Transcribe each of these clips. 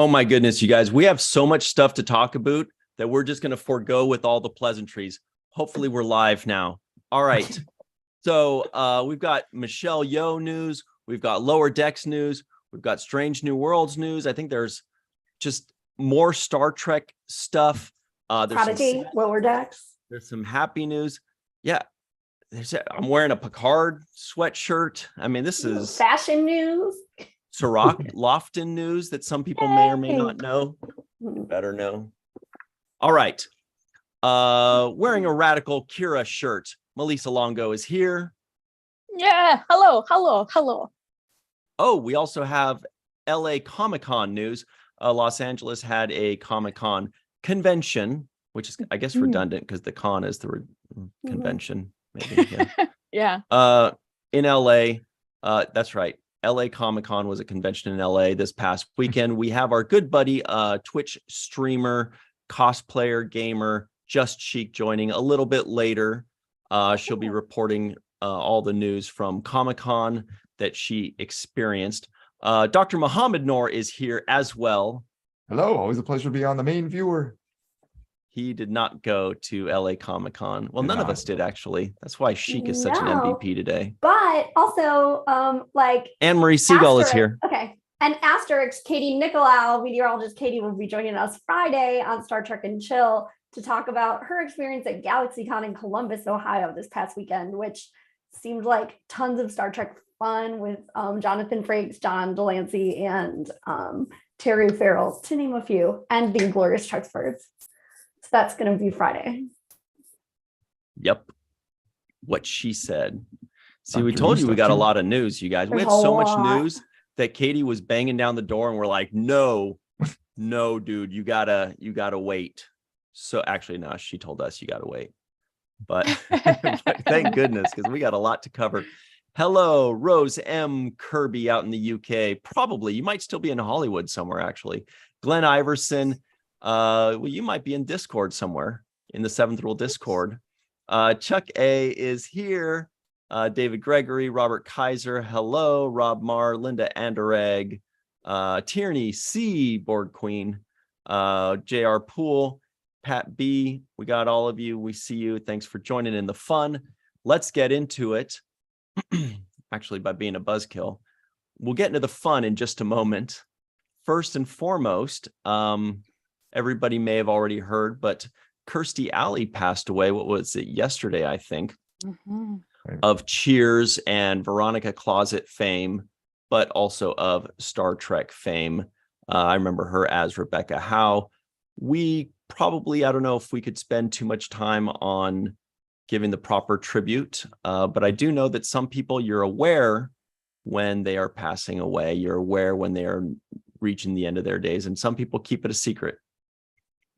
Oh my goodness, you guys, we have so much stuff to talk about that we're just going to forego with all the pleasantries. Hopefully we're live now. All right. So we've got Michelle Yeoh news. We've got Lower Decks news. We've got Strange New Worlds news. I think there's just more Star Trek stuff. Prodigy, Lower Decks. There's some happy news. Yeah. I'm wearing a Picard sweatshirt. I mean, this is fashion news. Sirach Lofton news that some people may or may not know. Better know. All right. Wearing a Radical Kira shirt. Melissa Longo is here. Yeah. Hello. Oh, we also have LA Comic-Con news. Los Angeles had a Comic-Con convention, which is, I guess, redundant because the con is the convention. Maybe. Yeah. In LA, that's right. LA Comic-Con was a convention in LA this past weekend. We have our good buddy, Twitch streamer, cosplayer, gamer, Just Chic joining a little bit later. She'll be reporting all the news from Comic-Con that she experienced. Dr. Muhammad Noor is here as well. Hello, always a pleasure to be on the main viewer. He did not go to LA Comic-Con. Well, none of us did, actually. That's why Chic is such an MVP today. But also, Anne-Marie Seagull is here. Okay. And Asterix, Katie Nicolau, meteorologist Katie, will be joining us Friday on Star Trek and Chill to talk about her experience at GalaxyCon in Columbus, Ohio this past weekend, which seemed like tons of Star Trek fun with Jonathan Frakes, John Delancey, and Terry Farrell, to name a few, and the Glorious Treksperts. So that's going to be Friday. Yep. What she said. See, we told you we got a lot of news, you guys. We had so much news that Katie was banging down the door and we're like, no, dude, you gotta wait. So actually, no, she told us you gotta wait. But thank goodness, because we got a lot to cover. Hello, Rose M. Kirby out in the UK. Probably, you might still be in Hollywood somewhere, actually. Glenn Iverson. Well, you might be in Discord somewhere in the Seventh Rule Discord. Chuck A is here. David Gregory, Robert Kaiser, hello. Rob Marr, Linda Anderegg, Tierney C, Board Queen, J.R. Poole, Pat B. We got all of you. We see you. Thanks for joining in the fun. Let's get into it. Actually, by being a buzzkill, we'll get into the fun in just a moment. First and foremost, everybody may have already heard, but Kirstie Alley passed away. What was it? Yesterday, I think, of Cheers and Veronica Closet fame, but also of Star Trek fame. I remember her as Rebecca Howe. We probably, I don't know if we could spend too much time on giving the proper tribute, but I do know that some people, you're aware when they are passing away, you're aware when they are reaching the end of their days, and some people keep it a secret.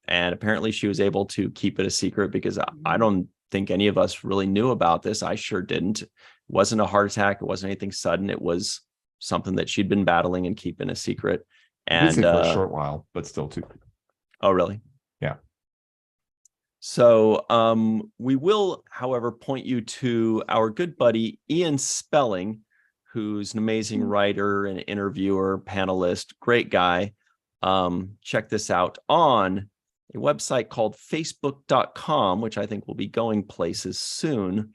And apparently she was able to keep it a secret because I don't think any of us really knew about this. I sure didn't. It wasn't a heart attack. It wasn't anything sudden. It was something that she'd been battling and keeping a secret. And for a short while, but still too. Oh, really? Yeah. So we will, however, point you to our good buddy, Ian Spelling, who's an amazing writer and interviewer, panelist, great guy. Check this out on a website called facebook.com, which I think will be going places soon.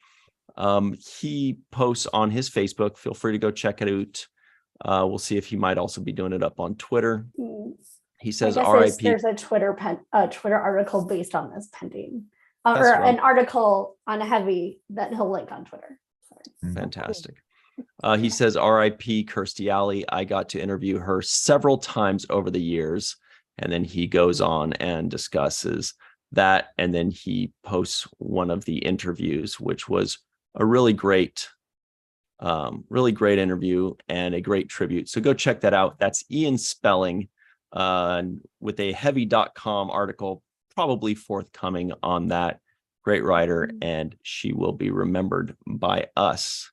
He posts on his Facebook. Feel free to go check it out. We'll see if he might also be doing it up on Twitter. He says RIP. There's a Twitter article based on this pending, or an article on Heavy that he'll link on Twitter. Sorry. Fantastic. He says RIP Kirstie Alley. I got to interview her several times over the years. And then he goes on and discusses that. And then he posts one of the interviews, which was a really great interview and a great tribute. So go check that out. That's Ian Spelling with a heavy.com article, probably forthcoming on that. Great writer, and she will be remembered by us.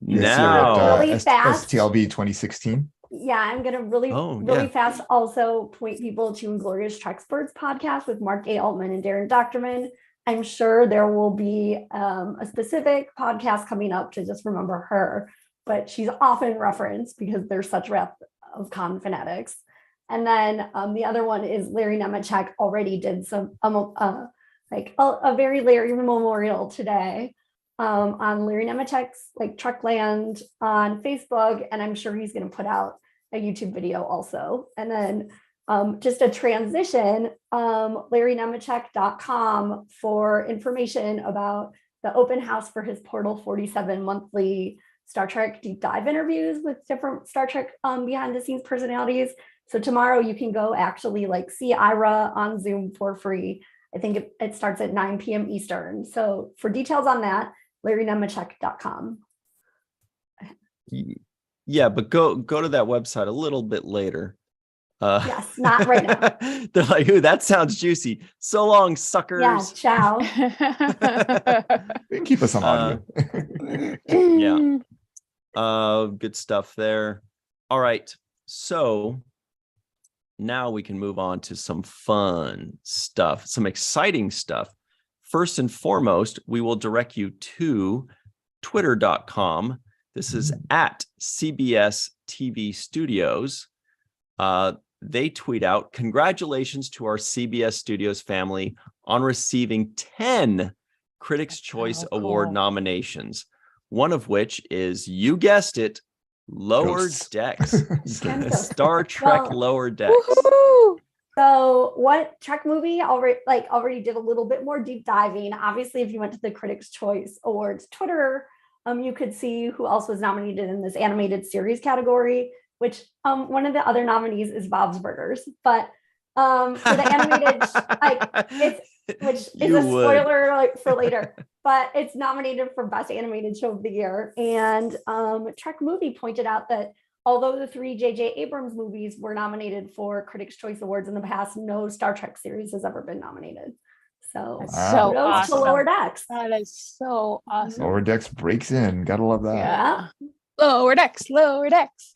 Now, really fast. STLB 2016. Yeah, I'm going to really fast also point people to Glorious Treksperts podcast with Mark A. Altman and Darren Doctorman. I'm sure there will be a specific podcast coming up to just remember her, but she's often referenced because there's such of con fanatics. And then the other one is Larry Nemechek already did some like a very Larry memorial today on Larry Nemechek's like Truckland on Facebook, and I'm sure he's going to put out a YouTube video also. And then just a transition, LarryNemechek.com for information about the open house for his Portal 47 monthly Star Trek deep dive interviews with different Star Trek behind the scenes personalities. So tomorrow you can go actually like see Ira on Zoom for free. I think it starts at 9 p.m. Eastern. So for details on that, LarryNemechek.com. Yeah, but go to that website a little bit later. Yes, not right now. They're like, ooh, that sounds juicy. So long, suckers. Yeah, ciao. Keep us on audio. Yeah. Good stuff there. All right. So now we can move on to some fun stuff, some exciting stuff. First and foremost, we will direct you to twitter.com. This is at CBS TV Studios. They tweet out, congratulations to our CBS Studios family on receiving 10 Critics' Choice Award nominations, one of which is, you guessed it, Lower Decks. Star Trek Lower Decks. Woo-hoo! So what Trek movie already did a little bit more deep diving. Obviously, if you went to the Critics' Choice Awards Twitter, you could see who else was nominated in this animated series category, which one of the other nominees is Bob's Burgers. But for the animated, which is a spoiler like for later, but it's nominated for Best Animated Show of the Year. And Trek Movie pointed out that although the 3 J.J. Abrams movies were nominated for Critics' Choice Awards in the past, no Star Trek series has ever been nominated. So that's so awesome. To Lower Decks. That is so awesome. Lower Decks breaks in. Gotta love that. Yeah. Lower Decks, Lower Decks.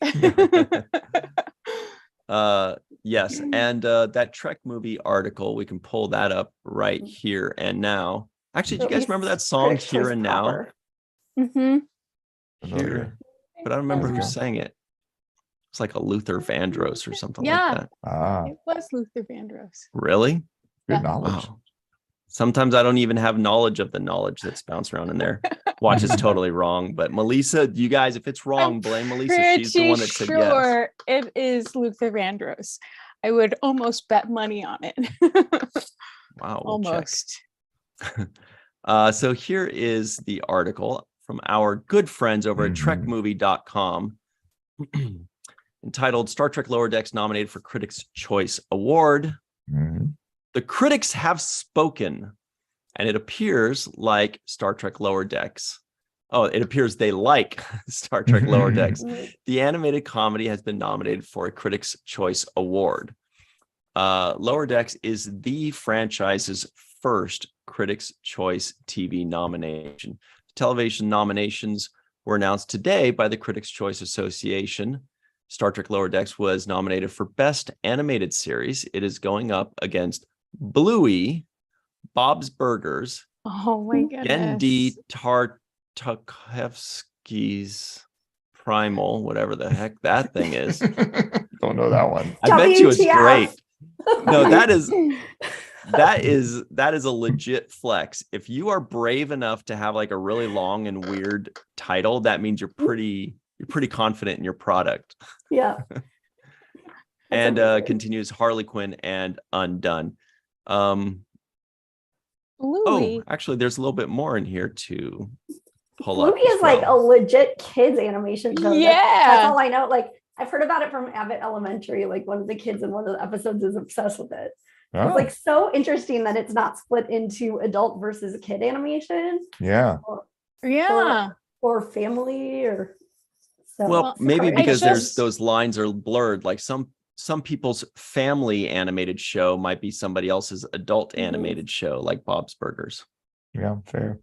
Yes, and that Trek Movie article, we can pull that up right here and now. Actually, do you guys remember that song, Critics' Here Choice and proper. Now? Mm-hmm. Here, but I don't remember who sang it. It's like a Luther Vandross or something like that. It was Luther Vandross. Really? Good knowledge. Wow. Sometimes I don't even have knowledge of the knowledge that's bounced around in there. Watch, it's totally wrong. But Melissa, you guys, if it's wrong, blame Melissa. She's the one that said yes. It is Luther Vandross. I would almost bet money on it. Wow. Almost. So here is the article from our good friends over at trekmovie.com entitled Star Trek Lower Decks nominated for Critics' Choice Award. The critics have spoken, and it appears like Star Trek Lower Decks. Oh, it appears they like Star Trek Lower Decks. The animated comedy has been nominated for a Critics' Choice Award. Lower Decks is the franchise's first Critics' Choice TV nomination. Television nominations were announced today by the Critics' Choice Association. Star Trek Lower Decks was nominated for Best Animated Series. It is going up against Bluey, Bob's Burgers, Oh my goodness. Gendy Tartakovsky's Primal, whatever the heck that thing is. Don't know that one. I bet you it's WTF. great. No, that is a legit flex. If you are brave enough to have like a really long and weird title, that means you're pretty confident in your product. Yeah. And continues Harley Quinn and Undone. Bluey. Oh, actually, there's a little bit more in here to pull Bluey up. is like a legit kids animation show. Yeah. That's all I know. Like I've heard about it from Abbott Elementary. Like one of the kids in one of the episodes is obsessed with it. Oh, It's like so interesting that it's not split into adult versus kid animation yeah. or family or so. Well, maybe I because just- those lines are blurred. Like some people's family animated show might be somebody else's adult animated show, like Bob's Burgers. Yeah, fair.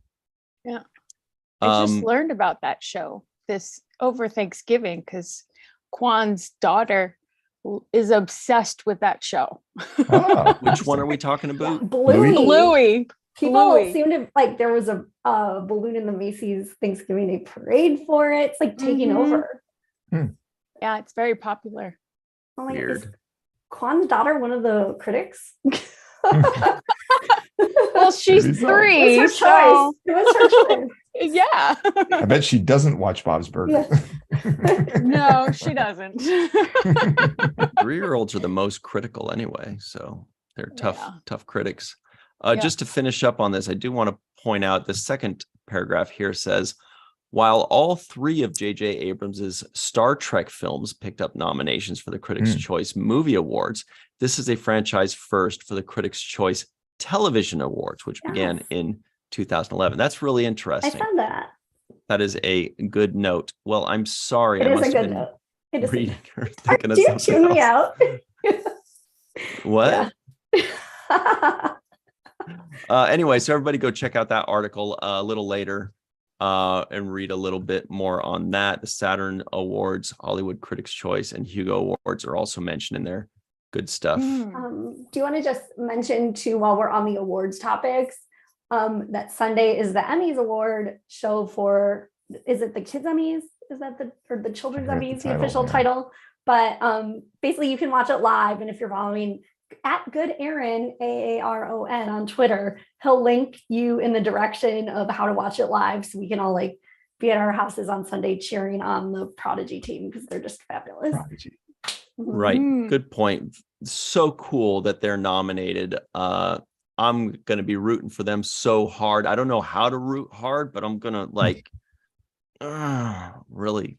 I just learned about that show this over Thanksgiving because Kwan's daughter is obsessed with that show. Oh, Which one are we talking about? Bluey. Bluey. People Bluey. seem to like there was a balloon in the Macy's Thanksgiving Day parade for it. It's like taking over. Yeah, it's very popular. I'm like, is Weird. Kwan's daughter one of the critics? Well, she's Maybe so. three. It was her choice. It was her choice. Yeah. I bet she doesn't watch Bob's Burgers. No, she doesn't. 3-year-olds are the most critical anyway, so they're tough critics. Just to finish up on this, I do want to point out the second paragraph here says, while all 3 of J.J. Abrams's Star Trek films picked up nominations for the Critics' Choice Movie Awards, this is a franchise first for the Critics' Choice Television Awards, which began in 2011. That's really I interesting. found that. That is a good note. Well, I'm sorry. It I is must a have good been note. It is a reading good or thinking of Do you something tune me else. out? What? Yeah. Anyway, so everybody go check out that article a little later and read a little bit more on that. The Saturn Awards, Hollywood Critics' Choice, and Hugo Awards are also mentioned in there. Good stuff. Do you want to just mention too, while we're on the awards topics, that Sunday is the Emmys award show for, is it the Kids Emmys? Is that the Children's Emmys, the official title? But basically you can watch it live. And if you're following at Good Aaron, AARON on Twitter, he'll link you in the direction of how to watch it live. So we can all like be at our houses on Sunday cheering on the Prodigy team because they're just fabulous. Prodigy. Right. Good point. So cool that they're nominated. I'm going to be rooting for them so hard. I don't know how to root hard, but I'm going to like really.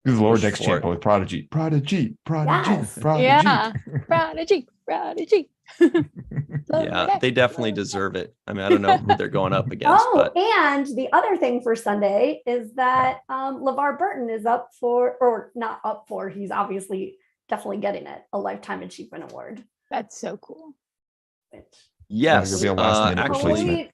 This is Lower Decks chant with Prodigy. Prodigy. Prodigy. Yes. Prodigy. Yeah. Prodigy. Prodigy. Yeah, they definitely deserve it. I mean, I don't know who they're going up against. Oh, and the other thing for Sunday is that LeVar Burton is up for, or not up for, he's obviously definitely getting it, a Lifetime Achievement Award. That's so cool. Yes. It'll be a last-minute replacement.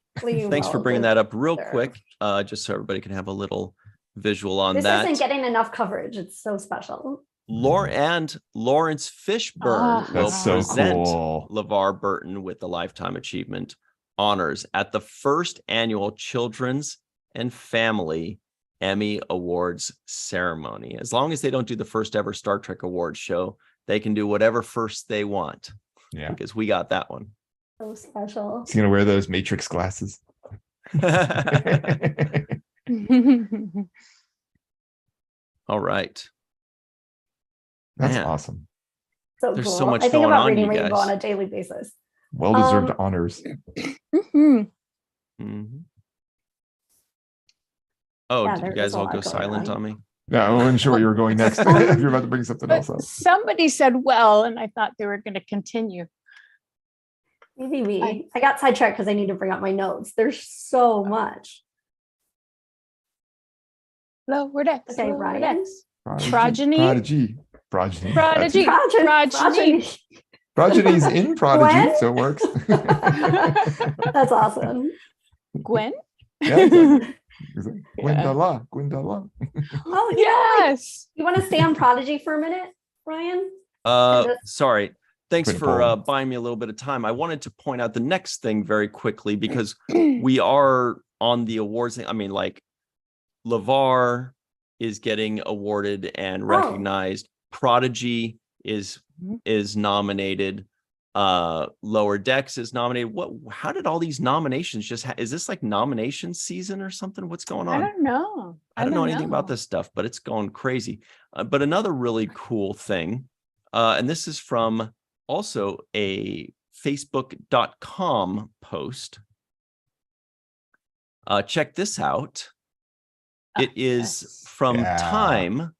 Thanks for bringing that up real quick, just so everybody can have a little visual on this that. This isn't getting enough coverage. It's so special. And Lawrence Fishburne will present LeVar Burton with the Lifetime Achievement honors at the first annual Children's and Family Emmy Awards ceremony. As long as they don't do the first ever Star Trek Awards show, they can do whatever first they want. Yeah, because we got that one. So special. He's gonna wear those Matrix glasses. All right. That's awesome. So there's cool. So much I think going about on, reading you Rainbow guys. on a daily basis. Well-deserved honors. Oh, yeah, did you guys all go silent on me? No, I wasn't sure where you were going next. If you're about to bring something else up. Somebody said well, and I thought they were going to continue. Maybe me. I got sidetracked because I need to bring up my notes. There's so much. Lower Decks. Okay, Ryan. Progeny. Progeny. Progony's in Prodigy, Gwen? so it works. That's awesome. Gwen? Yeah, Gwendala. Gwendala. Oh, yes. You want to stay on Prodigy for a minute, Ryan? Sorry. Thanks for buying me a little bit of time. I wanted to point out the next thing very quickly because we are on the awards thing. I mean, like LeVar is getting awarded and recognized. Prodigy is nominated. Lower Decks is nominated. How did all these nominations is this like nomination season or something? What's going on? I don't know. I don't know anything about this stuff, but it's going crazy. But another really cool thing, and this is from also a Facebook.com post. Check this out. It is from Time.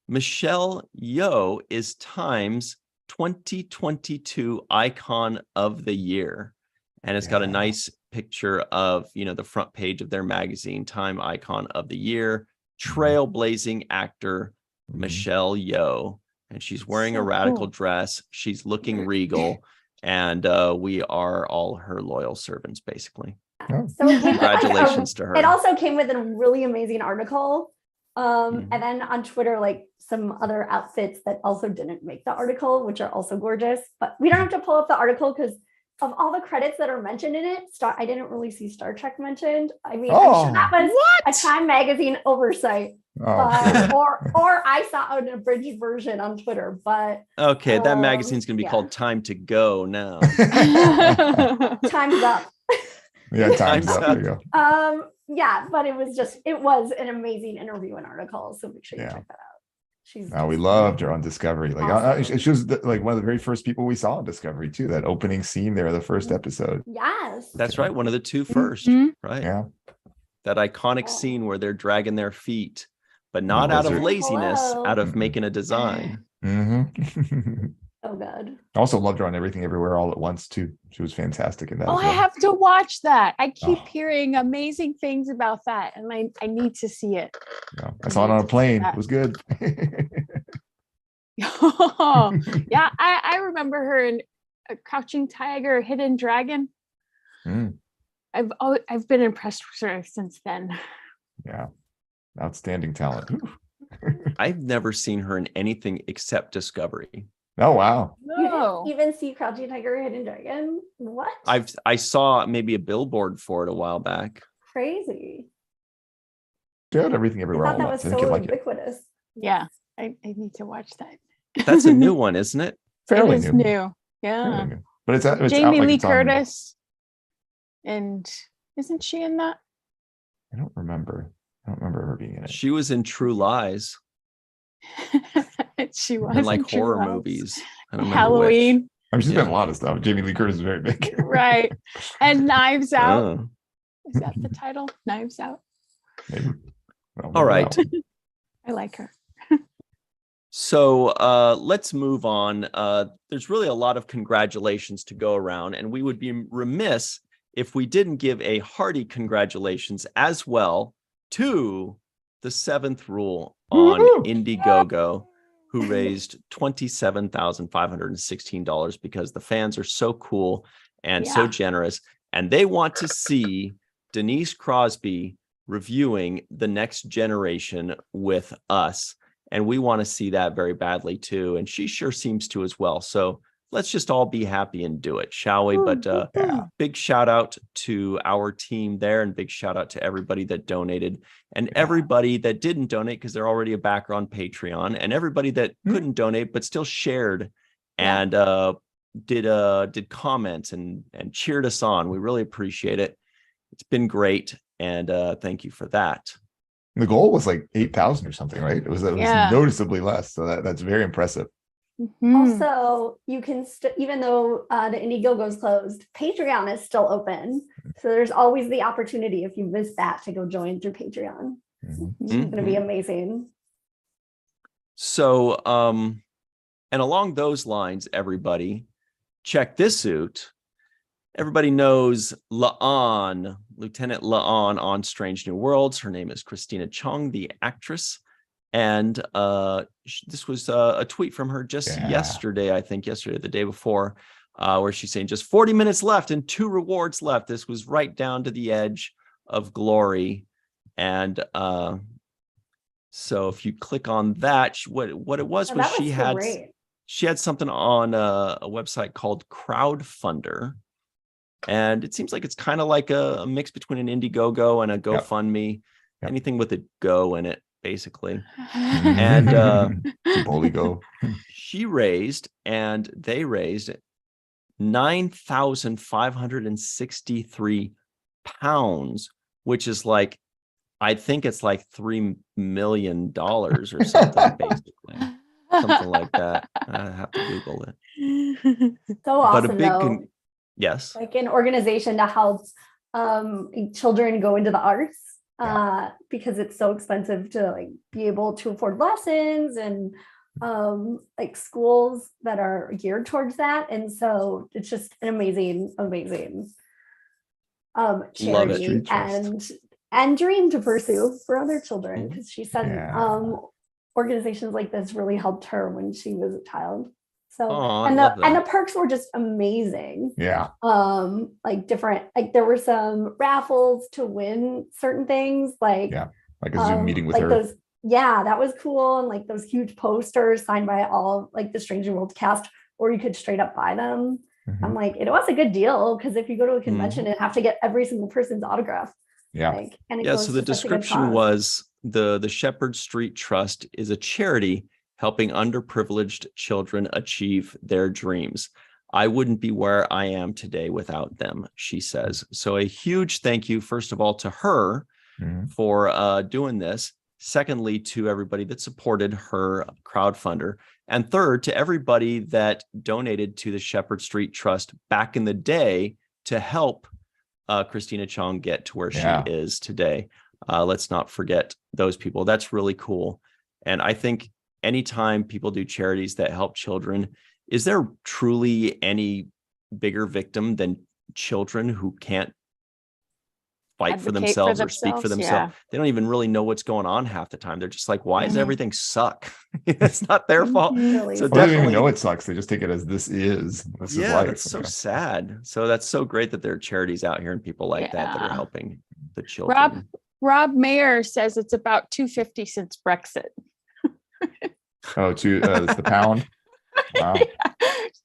Michelle Yeoh is Time's 2022 Icon of the Year. And it's got a nice picture of, the front page of their magazine, Time Icon of the Year, trailblazing actor Michelle Yeoh. And she's wearing a radical dress. She's looking regal. And we are all her loyal servants, basically. So congratulations to her. It also came with a really amazing article. And then on Twitter, like some other outfits that also didn't make the article, which are also gorgeous. But we don't have to pull up the article because of all the credits that are mentioned in it, I didn't really see Star Trek mentioned. I mean, Oh, I'm sure that was what? a Time Magazine oversight, Oh, or I saw an abridged version on Twitter. But Okay, that magazine's gonna be called Time to Go now. time's up. yeah, time's up. There you go. Yeah, but it was an amazing interview and article. So make sure you check that out. She's We loved her on Discovery. Like awesome. she was like one of the very first people we saw on Discovery too. That opening scene there, the first episode. Yes, That's right. One of the two first, right? Yeah. That iconic scene where they're dragging their feet, but not out of laziness, out of making a design. Mm-hmm. So good. I also loved her on Everything Everywhere All at Once too. She was fantastic in that. Oh, as well. I have to watch that. I keep hearing amazing things about that, and I need to see it. Yeah. I saw it on a plane. It was good. Oh, yeah, I remember her in Crouching Tiger, Hidden Dragon. I've been impressed with her since then. Yeah, outstanding talent. I've never seen her in anything except Discovery. Oh wow! You didn't even see Crouching Tiger, Hidden Dragon? What? I saw maybe a billboard for it a while back. Crazy. Good. Everything Everywhere I All thought at that Once. was I think so you like it. ubiquitous. Yeah, I need to watch that. That's a new one, isn't it? Fairly It is new. new. Yeah. Fairly new. But it's out Jamie like Lee it's on- Curtis. And isn't she in that? I don't remember her being in it. She was in True Lies She was and like in True horror Lies. movies. I don't remember which. Halloween. I mean, she's Yeah. been in a lot of stuff. Jamie Lee Curtis is very big. Right. And Knives Out. Oh. Is that the title? Knives Out. Maybe. Well, All maybe right. that one. I like her. So let's move on. There's really a lot of congratulations to go around, and we would be remiss if we didn't give a hearty congratulations as well to the seventh rule on Woo-hoo! Indiegogo, who raised $27,516 because the fans are so cool and so Yeah. generous, and they want to see Denise Crosby reviewing The Next Generation with us. And we want to see that very badly too. And she sure seems to as well. So let's just all be happy and do it, shall we? But big shout out to our team there, and big shout out to everybody that donated, and everybody that didn't donate because they're already a backer on Patreon, and everybody that couldn't donate but still shared and did comments and cheered us on. We really appreciate it. It's been great. And thank you for that. The goal was like 8,000 or something, right? It was noticeably less. So that's very impressive. Mhm. Also, you can even though the Indiegogo's closed, Patreon is still open. So there's always the opportunity if you missed that to go join through Patreon. It's going to be amazing. So, and along those lines, everybody, check this out. Everybody knows La'an, Lieutenant La'an on Strange New Worlds. Her name is Christina Chong, the actress. And this was a tweet from her just yesterday, the day before, where she's saying just 40 minutes left and 2 rewards left. This was right down to the edge of glory. And so if you click on that, what it was she had something on a website called Crowdfunder. And it seems like it's kind of like a mix between an Indiegogo and a GoFundMe, anything with a go in it, basically. And Go. She raised, and they raised £9,563, which is like, I think it's like $3 million or something, basically. Something like that. I have to Google it. So awesome, though. Yes. Like an organization to help children go into the arts because it's so expensive to like be able to afford lessons and like schools that are geared towards that. And so it's just an amazing charity and dream to pursue for other children, because she said organizations like this really helped her when she was a child. So and the perks were just amazing. Yeah. Like different, like there were some raffles to win certain things, like a Zoom meeting with like her. Those, that was cool. And like those huge posters signed by all like the Stranger World cast, or you could straight up buy them. I'm like, it was a good deal because if you go to a convention and have to get every single person's autograph. Yeah. And it Yeah. goes So the to such a good description cause. was the Shepherd Street Trust is a charity helping underprivileged children achieve their dreams. I wouldn't be where I am today without them, she says. So a huge thank you, first of all, to her for doing this. Secondly, to everybody that supported her crowdfunder. And third, to everybody that donated to the Shepherd Street Trust back in the day to help Christina Chong get to where she is today. Let's not forget those people. That's really cool. And I think anytime people do charities that help children, is there truly any bigger victim than children who can't fight for themselves or speak for themselves? They don't even really know what's going on half the time. They're just like, why does everything suck? It's not their fault. Really So Well, they don't even definitely know it sucks. They just take it as this is life. that's so sad. So that's so great that there are charities out here and people like that are helping the children. Rob Mayer says it's about $2.50 since Brexit. It's the pound. Wow.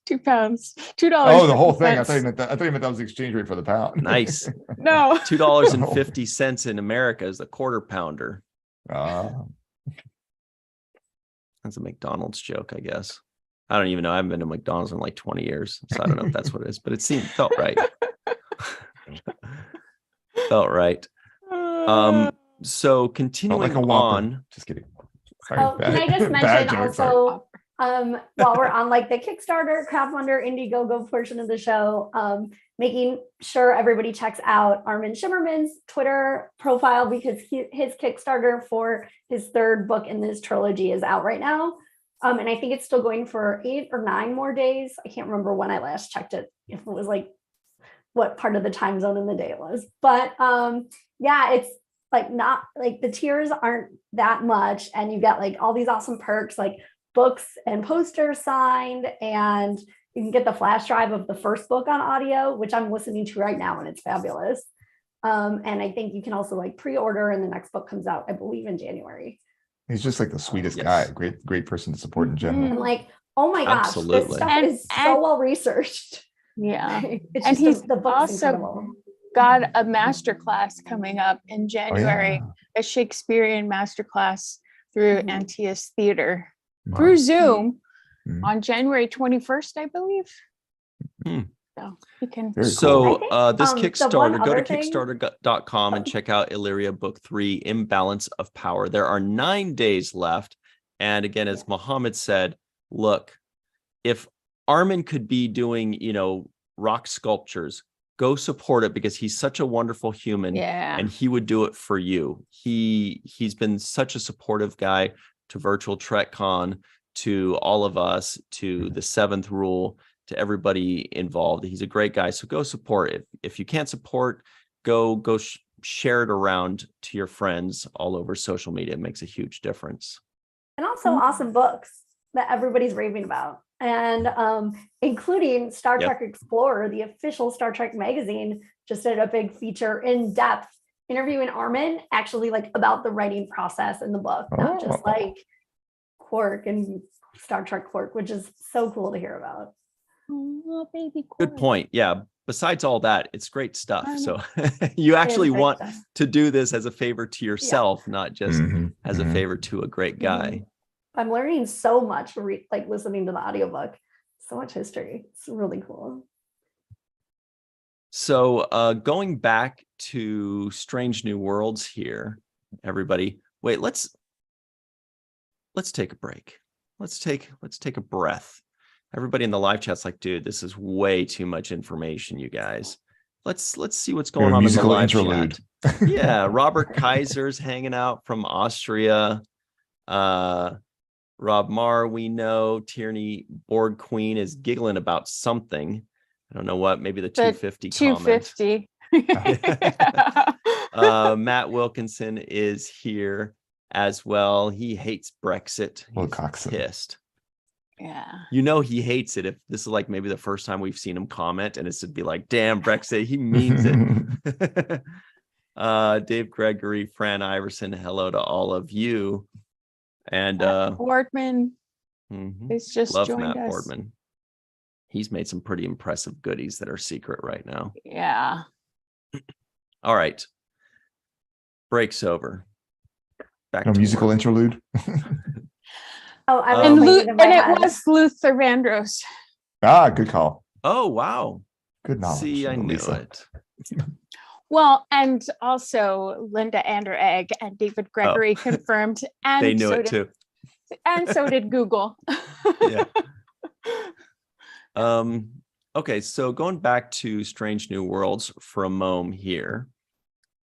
£2. $2. Oh, the whole thing. I thought you meant that was the exchange rate for the pound. Nice. No. $2.50 in America is the quarter pounder. That's a McDonald's joke, I guess. I don't even know. I haven't been to McDonald's in like 20 years. So I don't know if that's what it is, but felt right. Felt right. So continuing on. Just kidding. Sorry, can I just mention also, while we're on like the Kickstarter, crowdfunder, Indiegogo portion of the show, making sure everybody checks out Armin Shimmerman's Twitter profile because his Kickstarter for his third book in this trilogy is out right now. And I think it's still going for 8 or 9 more days. I can't remember when I last checked it, if it was like what part of the time zone in the day it was. But it's like not like the tiers aren't that much. And you get like all these awesome perks like books and posters signed, and you can get the flash drive of the first book on audio, which I'm listening to right now, and it's fabulous. And I think you can also like pre-order, and the next book comes out, I believe, in January. He's just like the sweetest guy. Great person to support in general. And like, oh my gosh, absolutely. This stuff is so well researched. Yeah. It's and just he's the book's also incredible. got a masterclass coming up in January, a Shakespearean masterclass through Antaeus Theater through Zoom on January 21st, I believe. So you can. So this Kickstarter, go to kickstarter.com and check out Illyria Book 3, Imbalance of Power. There are 9 days left. And again, as Muhammad said, look, if Armin could be doing, rock sculptures, go support it because he's such a wonderful human and he would do it for you. He's been such a supportive guy to Virtual TrekCon, to all of us, to the Seventh Rule, to everybody involved. He's a great guy. So go support it. If you can't support, go share it around to your friends all over social media. It makes a huge difference. And also awesome books that everybody's raving about. And including Star Trek Explorer, the official Star Trek magazine, just did a big feature in depth interviewing Armin, actually like about the writing process in the book, not just like Quark and Star Trek Quark, which is so cool to hear about. Oh, baby Quark. Good point. Yeah. Besides all that, it's great stuff. So you actually want to do this as a favor to yourself, not just as a favor to a great guy. I'm learning so much like listening to the audiobook. So much history. It's really cool. So going back to Strange New Worlds here, everybody. Wait, let's take a break. Let's take a breath. Everybody in the live chat's like, dude, this is way too much information, you guys. Let's see what's going on in the live chat. Yeah, Robert Kaiser's hanging out from Austria. Rob Marr, we know. Tierney Borg Queen is giggling about something. I don't know what, maybe the 250 250. Matt Wilkinson is here as well. He hates Brexit. He's pissed. Yeah. He hates it if this is like maybe the first time we've seen him comment, and it's to be like, damn, Brexit, he means it. Dave Gregory, Fran Iverson, hello to all of you. And Boardman is just love joined Matt us. Boardman. He's made some pretty impressive goodies that are secret right now. Yeah. All right. Break's over. Back No to musical work. interlude. Oh, I was And, playing it in my and head. it was Luther Vandross. Good call. Oh, wow. Good knowledge. See, I knew Lisa. it. Well, and also Linda Anderegg and David Gregory confirmed, and They knew so it did, too. and so did Google. Yeah. Okay, so going back to Strange New Worlds for a moment here,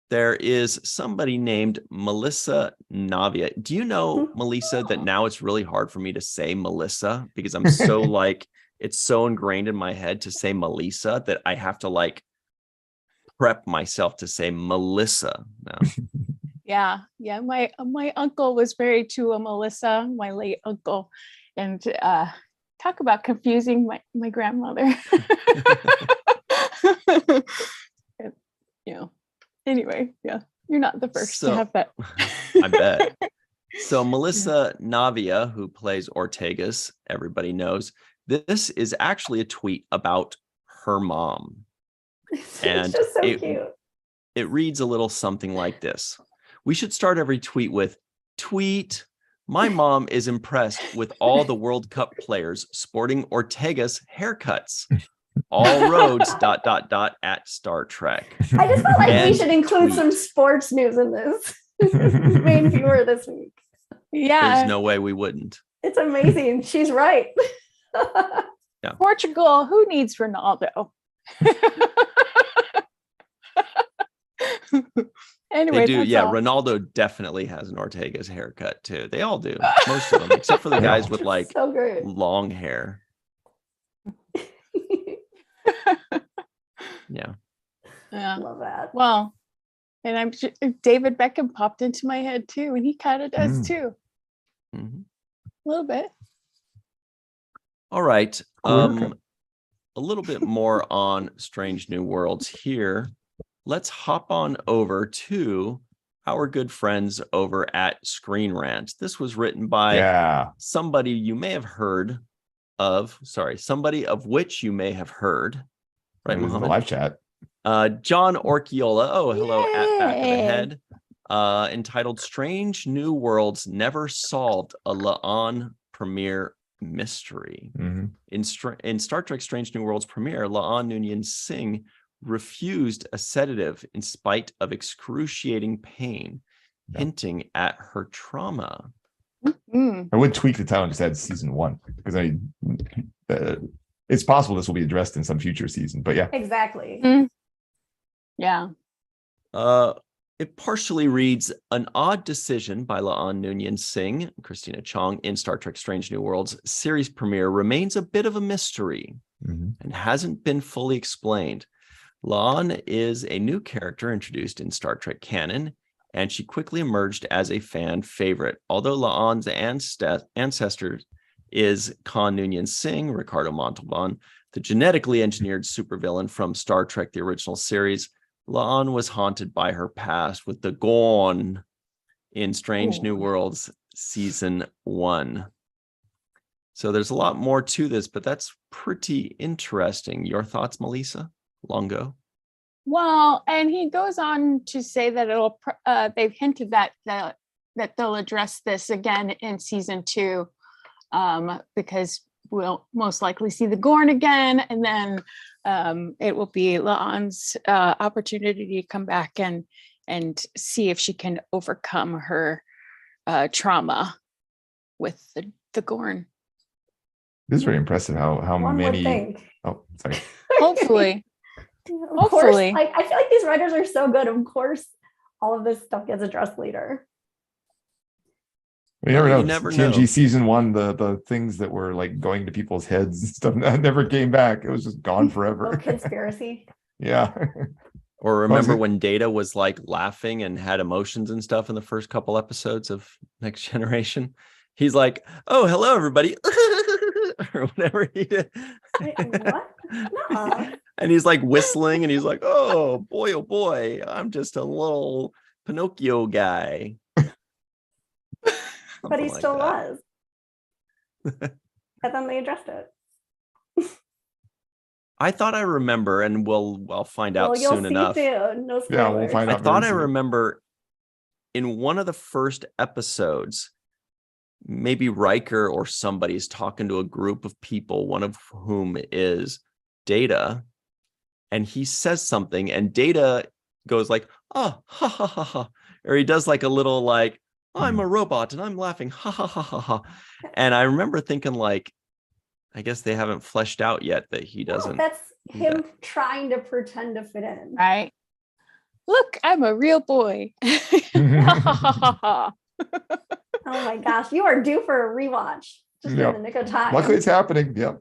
there is somebody named Melissa Navia. Do you know, Melissa, that now it's really hard for me to say Melissa because I'm so like, it's so ingrained in my head to say Melissa that I have to like prep myself to say Melissa now. Yeah. My uncle was married to a Melissa, my late uncle, and talk about confusing my grandmother. Anyway, yeah, you're not the first to have that. I bet. So Melissa Navia, who plays Ortegas, everybody knows, this is actually a tweet about her mom. And it's just so cute. It reads a little something like this. We should start every tweet with, tweet, my mom is impressed with all the World Cup players sporting Ortega's haircuts. All roads ... at Star Trek. I just felt like we should include tweet. some sports news in this. Main viewer this week. Yeah. There's no way we wouldn't. It's amazing. She's right. Yeah. Portugal, who needs Ronaldo? Anyway, They do, that's yeah. all. Ronaldo definitely has an Ortega's haircut too. They all do, most of them, except for the guys with like so great. long hair. Yeah. Yeah. Love that. Well, and David Beckham popped into my head too, and he kind of does too. Mhm. A little bit. All right. Cool. A little bit more on Strange New Worlds here. Let's hop on over to our good friends over at Screen Rant. This was written by somebody you may have heard of. Sorry, somebody of which you may have heard. Right, It was in the Mohammed? live chat. John Orchiola. Oh, hello, at Back of the Yay. Head. Entitled Strange New Worlds Never Solved, a La'an Premiere Mystery. In Star Trek Strange New Worlds premiere, La'an Noonien Singh refused a sedative in spite of excruciating pain, hinting at her trauma. Mm. I would tweak the title and just add season 1 because it's possible this will be addressed in some future season, but yeah. Exactly. Yeah. It partially reads, an odd decision by La'an Noonien Singh, Christina Chong, in Star Trek Strange New Worlds series premiere remains a bit of a mystery and hasn't been fully explained. La'an is a new character introduced in Star Trek canon, and she quickly emerged as a fan favorite. Although La'an's ancestor is Khan Noonien Singh, Ricardo Montalban, the genetically engineered supervillain from Star Trek, the original series, La'an was haunted by her past with the Gorn in Strange New Worlds season 1. So there's a lot more to this, but that's pretty interesting. Your thoughts, Melissa? Longo? Well, and he goes on to say that they've hinted that they'll address this again in season 2, because we'll most likely see the Gorn again, and then it will be La'an's opportunity to come back and see if she can overcome her trauma with the Gorn. This is very impressive how One would many. think. Oh, sorry. Hopefully. Of course, like I feel like these writers are so good. Of course, all of this stuff gets addressed later. We never know. You never TNG know. season 1, the things that were like going to people's heads and stuff never came back. It was just gone forever. Conspiracy. Yeah. Or remember when Data was like laughing and had emotions and stuff in the first couple episodes of Next Generation? He's like, "Oh, hello, everybody," or whatever he did. Wait, what? No. And he's like whistling, and he's like, oh boy, I'm just a little Pinocchio guy. But he Something still like was. And then they addressed it. I thought I remember, and I'll find out you'll soon see enough. soon. No Yeah, we'll spoilers. find I out. thought I very soon. remember in one of the first episodes, maybe Riker or somebody's talking to a group of people, one of whom is Data, and he says something, and Data goes like, "Oh, ha ha ha ha," or he does like a little like, "I'm a robot and I'm laughing, ha ha ha ha ha," and I remember thinking like, I guess they haven't fleshed out yet that he doesn't. That's him trying to pretend to fit in. Right. Look, I'm a real boy. Oh my gosh, you are due for a rewatch. Just in the nick of time. Luckily, it's happening. Yep.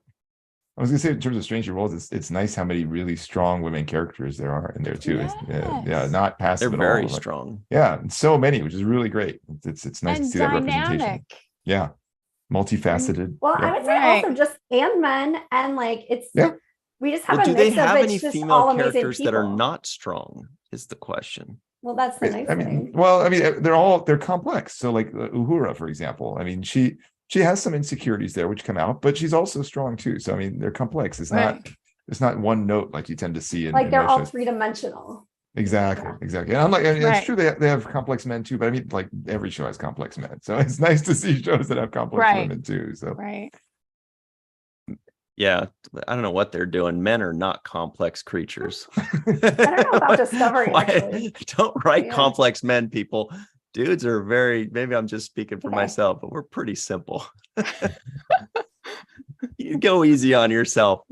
I was gonna say, in terms of Stranger Worlds, it's nice how many really strong women characters there are in there too. Yes. Not passive. They're at very all. strong. Yeah, so many, which is really great. It's nice and to see that dynamic. representation. Yeah, multifaceted. Well, Yeah. I would say also just and men, and like it's we just have Well, a do they mix of have it's any just female all amazing characters that are people. not strong? Is the question. Well, that's the nice thing. They're complex. So like Uhura, for example, I mean, she has some insecurities there which come out, but she's also strong too. So I mean, they're complex. It's not one note like you tend to see in like they're all shows. three-dimensional. Exactly. And it's true they have complex men too, but I mean, like every show has complex men. So it's nice to see shows that have complex women too. So yeah, I don't know what they're doing. Men are not complex creatures. I don't know about Discovery, actually. Don't write complex men, people. Dudes are maybe I'm just speaking for myself, but we're pretty simple. You go easy on yourself.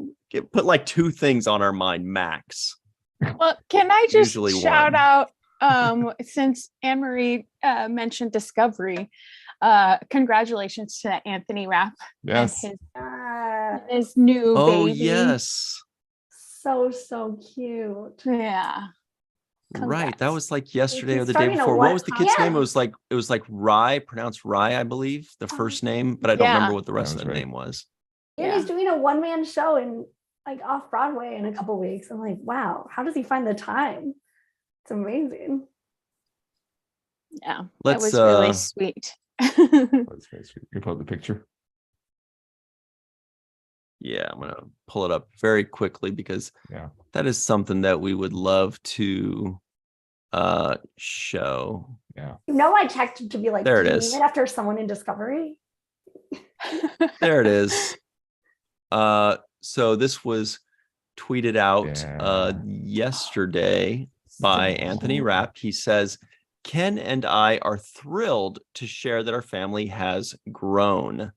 Put like 2 things on our mind, max. Well, can I just Usually shout one. out, since Anne-Marie mentioned Discovery, congratulations to Anthony Rapp. Yes. And his new baby. Yes. So cute. Yeah. Right. Congrats. That was like yesterday or the day before. What was the kid's name? It was like Rye, pronounced Rye, I believe, the first name, but I don't remember what the rest of the name was. And he's doing a one-man show in like off Broadway in a couple weeks. I'm like, wow, how does he find the time? It's amazing. Yeah, that was really sweet. That's very sweet. You pull up the picture. Yeah, I'm gonna pull it up very quickly because that is something that we would love to show. Yeah. I checked to be like, there it is. Name it after someone in Discovery. There it is. So this was tweeted out yesterday by Anthony Rapp. He says, Ken and I are thrilled to share that our family has grown.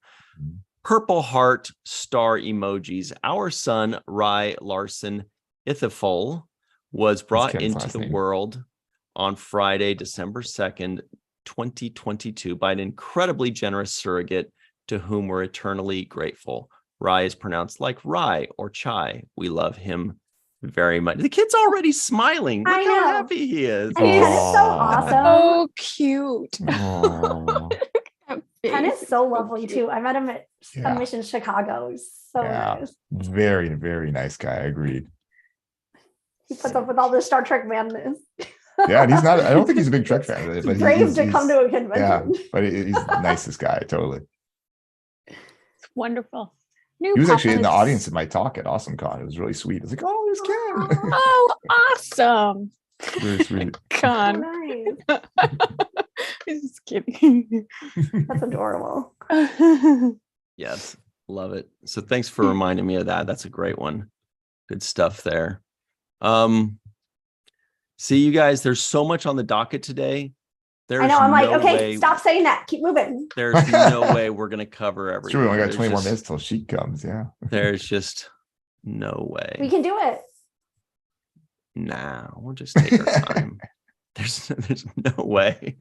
Purple heart star emojis. Our son, Rye Larson Ithafol, was brought into the world on Friday, December 2nd, 2022 by an incredibly generous surrogate to whom we're eternally grateful. Rye is pronounced like rye or chai. We love him very much. The kid's already smiling. Look how happy he is. And Ken is so awesome. So cute. Ken is so lovely too. I met him at Mission Chicago. So nice. Very, very nice guy. I agreed. He puts up with all this Star Trek madness. Yeah, and I don't think he's a big Trek fan. But brave to come to a convention. Yeah, but he's the nicest guy, totally. It's wonderful. He was actually in the audience at my talk at AwesomeCon. It was really sweet. I was like, oh, there's Ken. Oh, awesome. Very sweet. Con. Oh, nice. Just kidding. That's adorable. Yes, love it. So thanks for reminding me of that. That's a great one. Good stuff there. See, you guys, there's so much on the docket today. There's I know. I'm like, no okay, way, stop saying that. Keep moving. There's no way we're going to cover everything. It's true. We only got 20 more minutes till she comes. Yeah. There's just no way. We can do it. Nah, we'll just take our time. There's no way.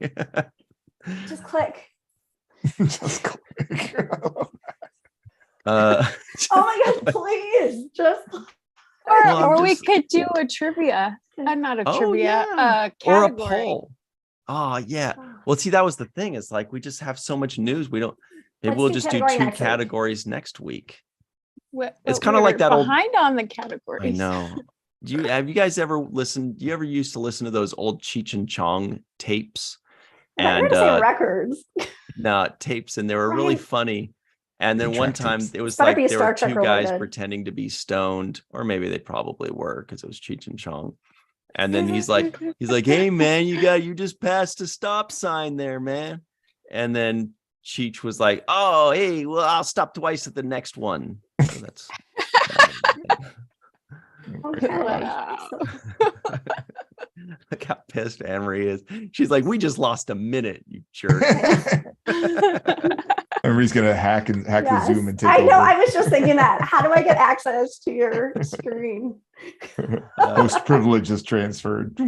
Just click. Just click. Oh my God, please. Just. Or we could do a trivia. Not a trivia. Or a category. poll. Oh, yeah. Well, see, that was the thing. It's like we just have so much news. Maybe we'll just do 2 categories next week. It's kind of like that behind on the categories. I know. Have you guys ever listened? Do you ever used to listen to those old Cheech and Chong tapes? And records. No, tapes, and they were really funny. And then one Track time tapes. it was Better like be there were Star Trek two guys related. pretending to be stoned, or maybe they probably were because it was Cheech and Chong. And then he's like, hey man, you just passed a stop sign there, man. And then Cheech was like, oh, hey, well, I'll stop twice at the next one. So that's Okay. Wow. look how pissed Anne-Marie is. She's like, we just lost a minute, you jerk. Emery's gonna hack the Yes. Zoom and take I know. over. I was just thinking that. How do I get access to your screen? Host privilege is transferred.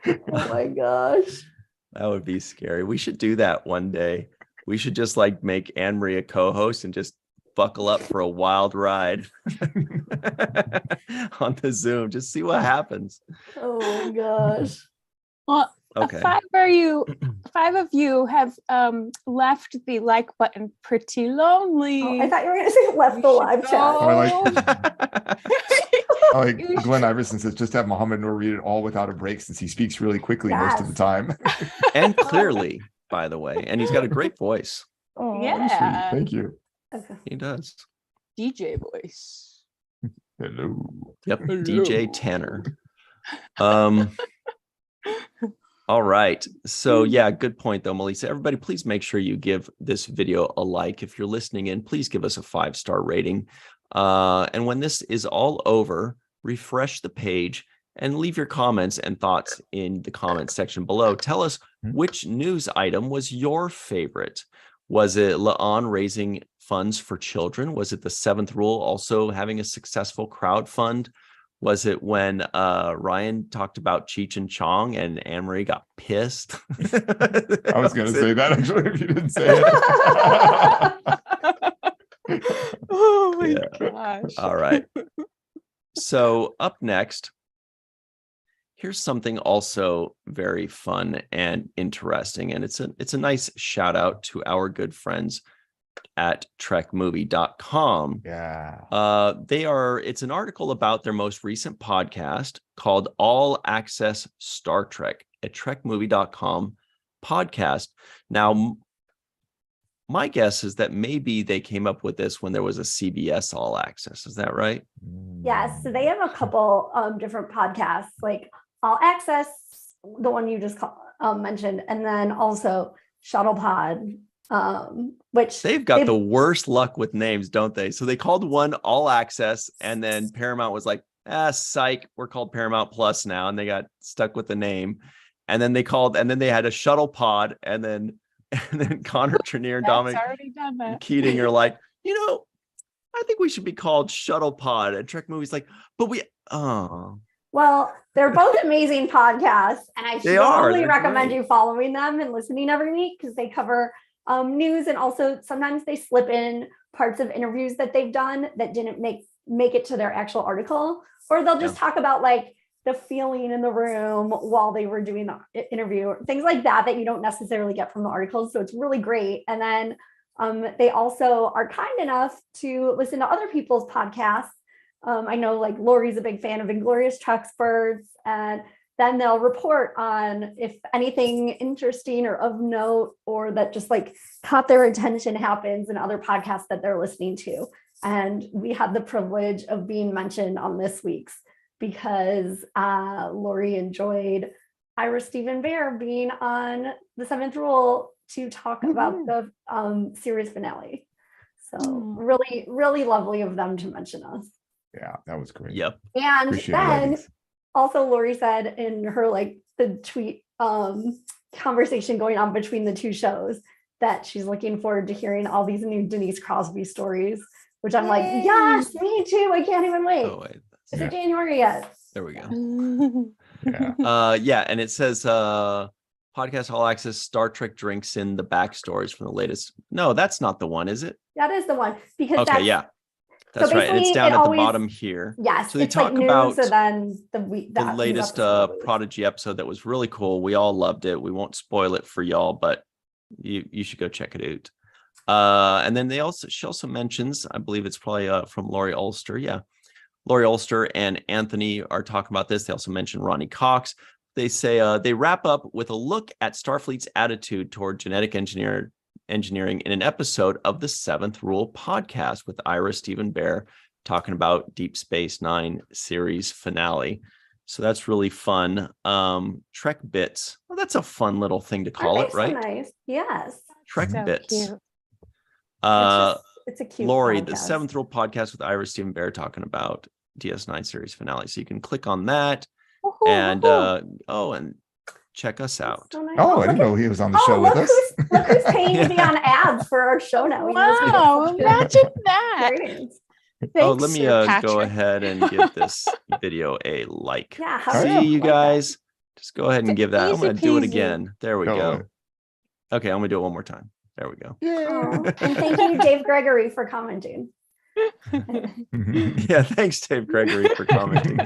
Oh my gosh. That would be scary. We should do that one day. We should just like make Anne-Marie a co-host and just buckle up for a wild ride on the Zoom. Just see what happens. Oh my gosh. Well, Okay. five of you have left the like button pretty lonely. Oh, I thought you were going to say left the live chat. I like Glenn Iverson says, just have Muhammad Noor read it all without a break since he speaks really quickly most of the time. And clearly, by the way. And he's got a great voice. Oh, Yeah. Thank you. okay. He does. DJ voice. Hello. Yep. Hello. DJ Tanner. All right. So yeah, good point though, Melissa. Everybody, please make sure you give this video a like. If you're listening in, please give us a 5-star rating. And when this is all over, refresh the page and leave your comments and thoughts in the comment section below. Tell us which news item was your favorite. Was it La'an raising funds for children? Was it the 7th rule also having a successful crowdfund? Was it when Ryan talked about Cheech and Chong and Anne-Marie got pissed? I was going to say that actually if you didn't say it. Oh my gosh. All right. So up next, here's something also very fun and interesting. And it's a nice shout out to our good friends at trekmovie.com. Yeah. It's an article about their most recent podcast called All Access Star Trek, a trekmovie.com podcast. Now, my guess is that maybe they came up with this when there was a CBS All Access. Is that right? Yes. So they have a couple different podcasts, like All Access, the one you just mentioned, and then also Shuttle Pod, which they've got the worst luck with names, don't they? So they called one All Access, and then Paramount was like, psych, we're called Paramount Plus now, and they got stuck with the name. And then they had a Shuttle Pod, and then Connor Trenier and Dominic Keating are like, I think we should be called Shuttle Pod. And Trek Movies like, but well, they're both amazing podcasts, and I strongly recommend you following them and listening every week because they cover news, and also sometimes they slip in parts of interviews that they've done that didn't make it to their actual article, or they'll just talk about like the feeling in the room while they were doing the interview, things like that you don't necessarily get from the articles. So it's really great. And then they also are kind enough to listen to other people's podcasts. I know like Lori's a big fan of Inglorious Trucksperts, and then they'll report on if anything interesting or of note or that just like caught their attention happens in other podcasts that they're listening to. And we had the privilege of being mentioned on this week's because Lori enjoyed Ira Stephen Bear being on the 7th Rule to talk about the series finale. So really, really lovely of them to mention us. Yeah, that was great. Yep. And Appreciate then it. also Lori said in her like the tweet conversation going on between the two shows that she's looking forward to hearing all these new Denise Crosby stories, which I'm like, yes, me too. I can't even wait. Oh, wait. Is it January yet? There we go. Yeah. And it says podcast All Access Star Trek drinks in the backstories from the latest. No, that's not the one, is it? That is the one. Because that's right. And it's down at the bottom here. Yes. So they talk like about so then the latest Prodigy episode that was really cool. We all loved it. We won't spoil it for y'all, but you should go check it out. And then she also mentions, I believe it's probably from Lori Ulster. Yeah. Lori Ulster and Anthony are talking about this. They also mention Ronnie Cox. They say they wrap up with a look at Starfleet's attitude toward genetic engineered engineering in an episode of the Seventh Rule podcast with Ira Stephen Bear talking about Deep Space Nine series finale. So that's really fun. Trek Bits. Well, that's a fun little thing to call it, right? So nice. Yes. Trek So Bits. cute. It's a cute Lori, podcast. the Seventh Rule podcast with Ira Stephen Bear talking about DS9 series finale. So you can click on that and and check us out. So nice. Oh, I didn't know he was on the show with us. Look who's paying to be on ads for our show now. Wow, imagine that. Ratings. Let Thanks, me Sir go Patrick. ahead and give this video a like. Yeah, how See do you like that? guys. Just go ahead and It's give that. I'm easy going to do it peasy. again. There we Go go. away. Okay, I'm going to do it one more time. There we go. Aw, and thank you, Dave Gregory, for commenting. Yeah, thanks, Dave Gregory, for commenting.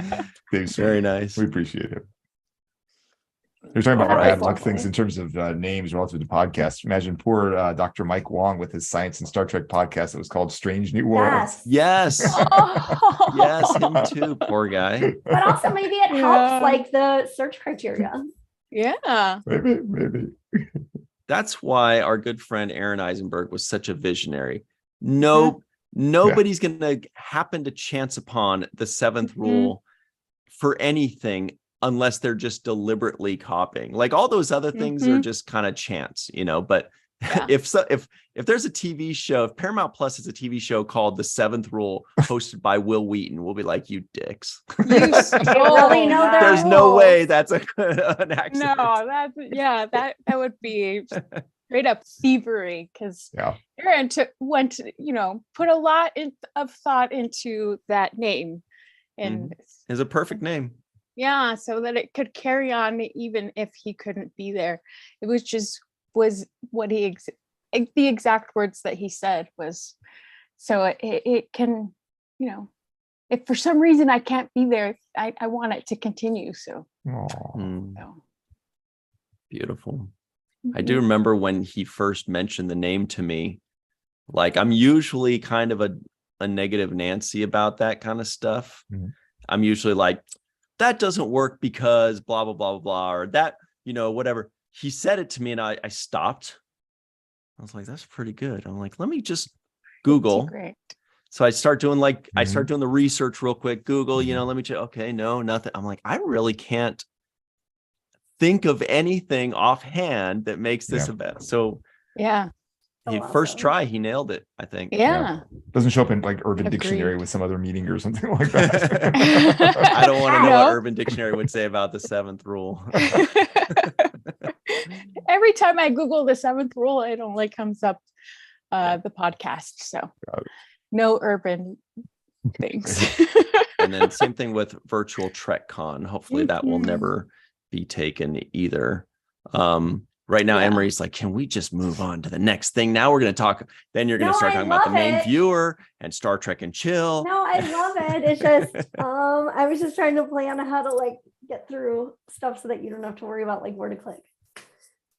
Dave's Very sweet. nice. We appreciate it. They're talking about All our right. bad luck things in terms of names relative to podcasts. Imagine poor Dr. Mike Wong with his science and Star Trek podcast that was called Strange New Worlds. Yes. Yes. Oh. Yes, him too, poor guy. But also maybe it Yeah. helps like the search criteria. Yeah. Maybe. That's why our good friend Aaron Eisenberg was such a visionary. Nobody's going to happen to chance upon the seventh rule for anything unless they're just deliberately copying. Like all those other things are just kind of chance, but Yeah. if there's a TV show, if Paramount Plus is a TV show called The Seventh Rule hosted by Will Wheaton, we'll be like, you dicks. really know their There's no rules. way that's an accident. No, that would be straight up thievery because Aaron put a lot of thought into that name, and It's a perfect name. yeah, so that it could carry on even if he couldn't be there. It was what he the exact words that he said was, so it can, if for some reason I can't be there, I want it to continue. So, Beautiful. I do remember when he first mentioned the name to me, like I'm usually kind of a negative Nancy about that kind of stuff. I'm usually like, that doesn't work because blah, blah, blah, blah, blah, or that, whatever. He said it to me and I stopped. I was like, that's pretty good. I'm like, let me just Google. Great. So I start doing the research real quick. Google, let me check. Okay, no, nothing. I'm like, I really can't think of anything offhand that makes this a bet. So first try, he nailed it, I think. Yeah. Doesn't show up in like Urban Dictionary with some other meaning or something like that. I don't want to know what Urban Dictionary would say about the seventh rule. Every time I Google the seventh rule, it only comes up the podcast. So no urban things. And then same thing with virtual TrekCon. Hopefully that will never be taken either. Right now, Emery's like, can we just move on to the next thing? Now we're going to talk. Then you're going to start talking about the main viewer and Star Trek and Chill. No, I love it. It's just, I was just trying to plan on how to get through stuff so that you don't have to worry about where to click.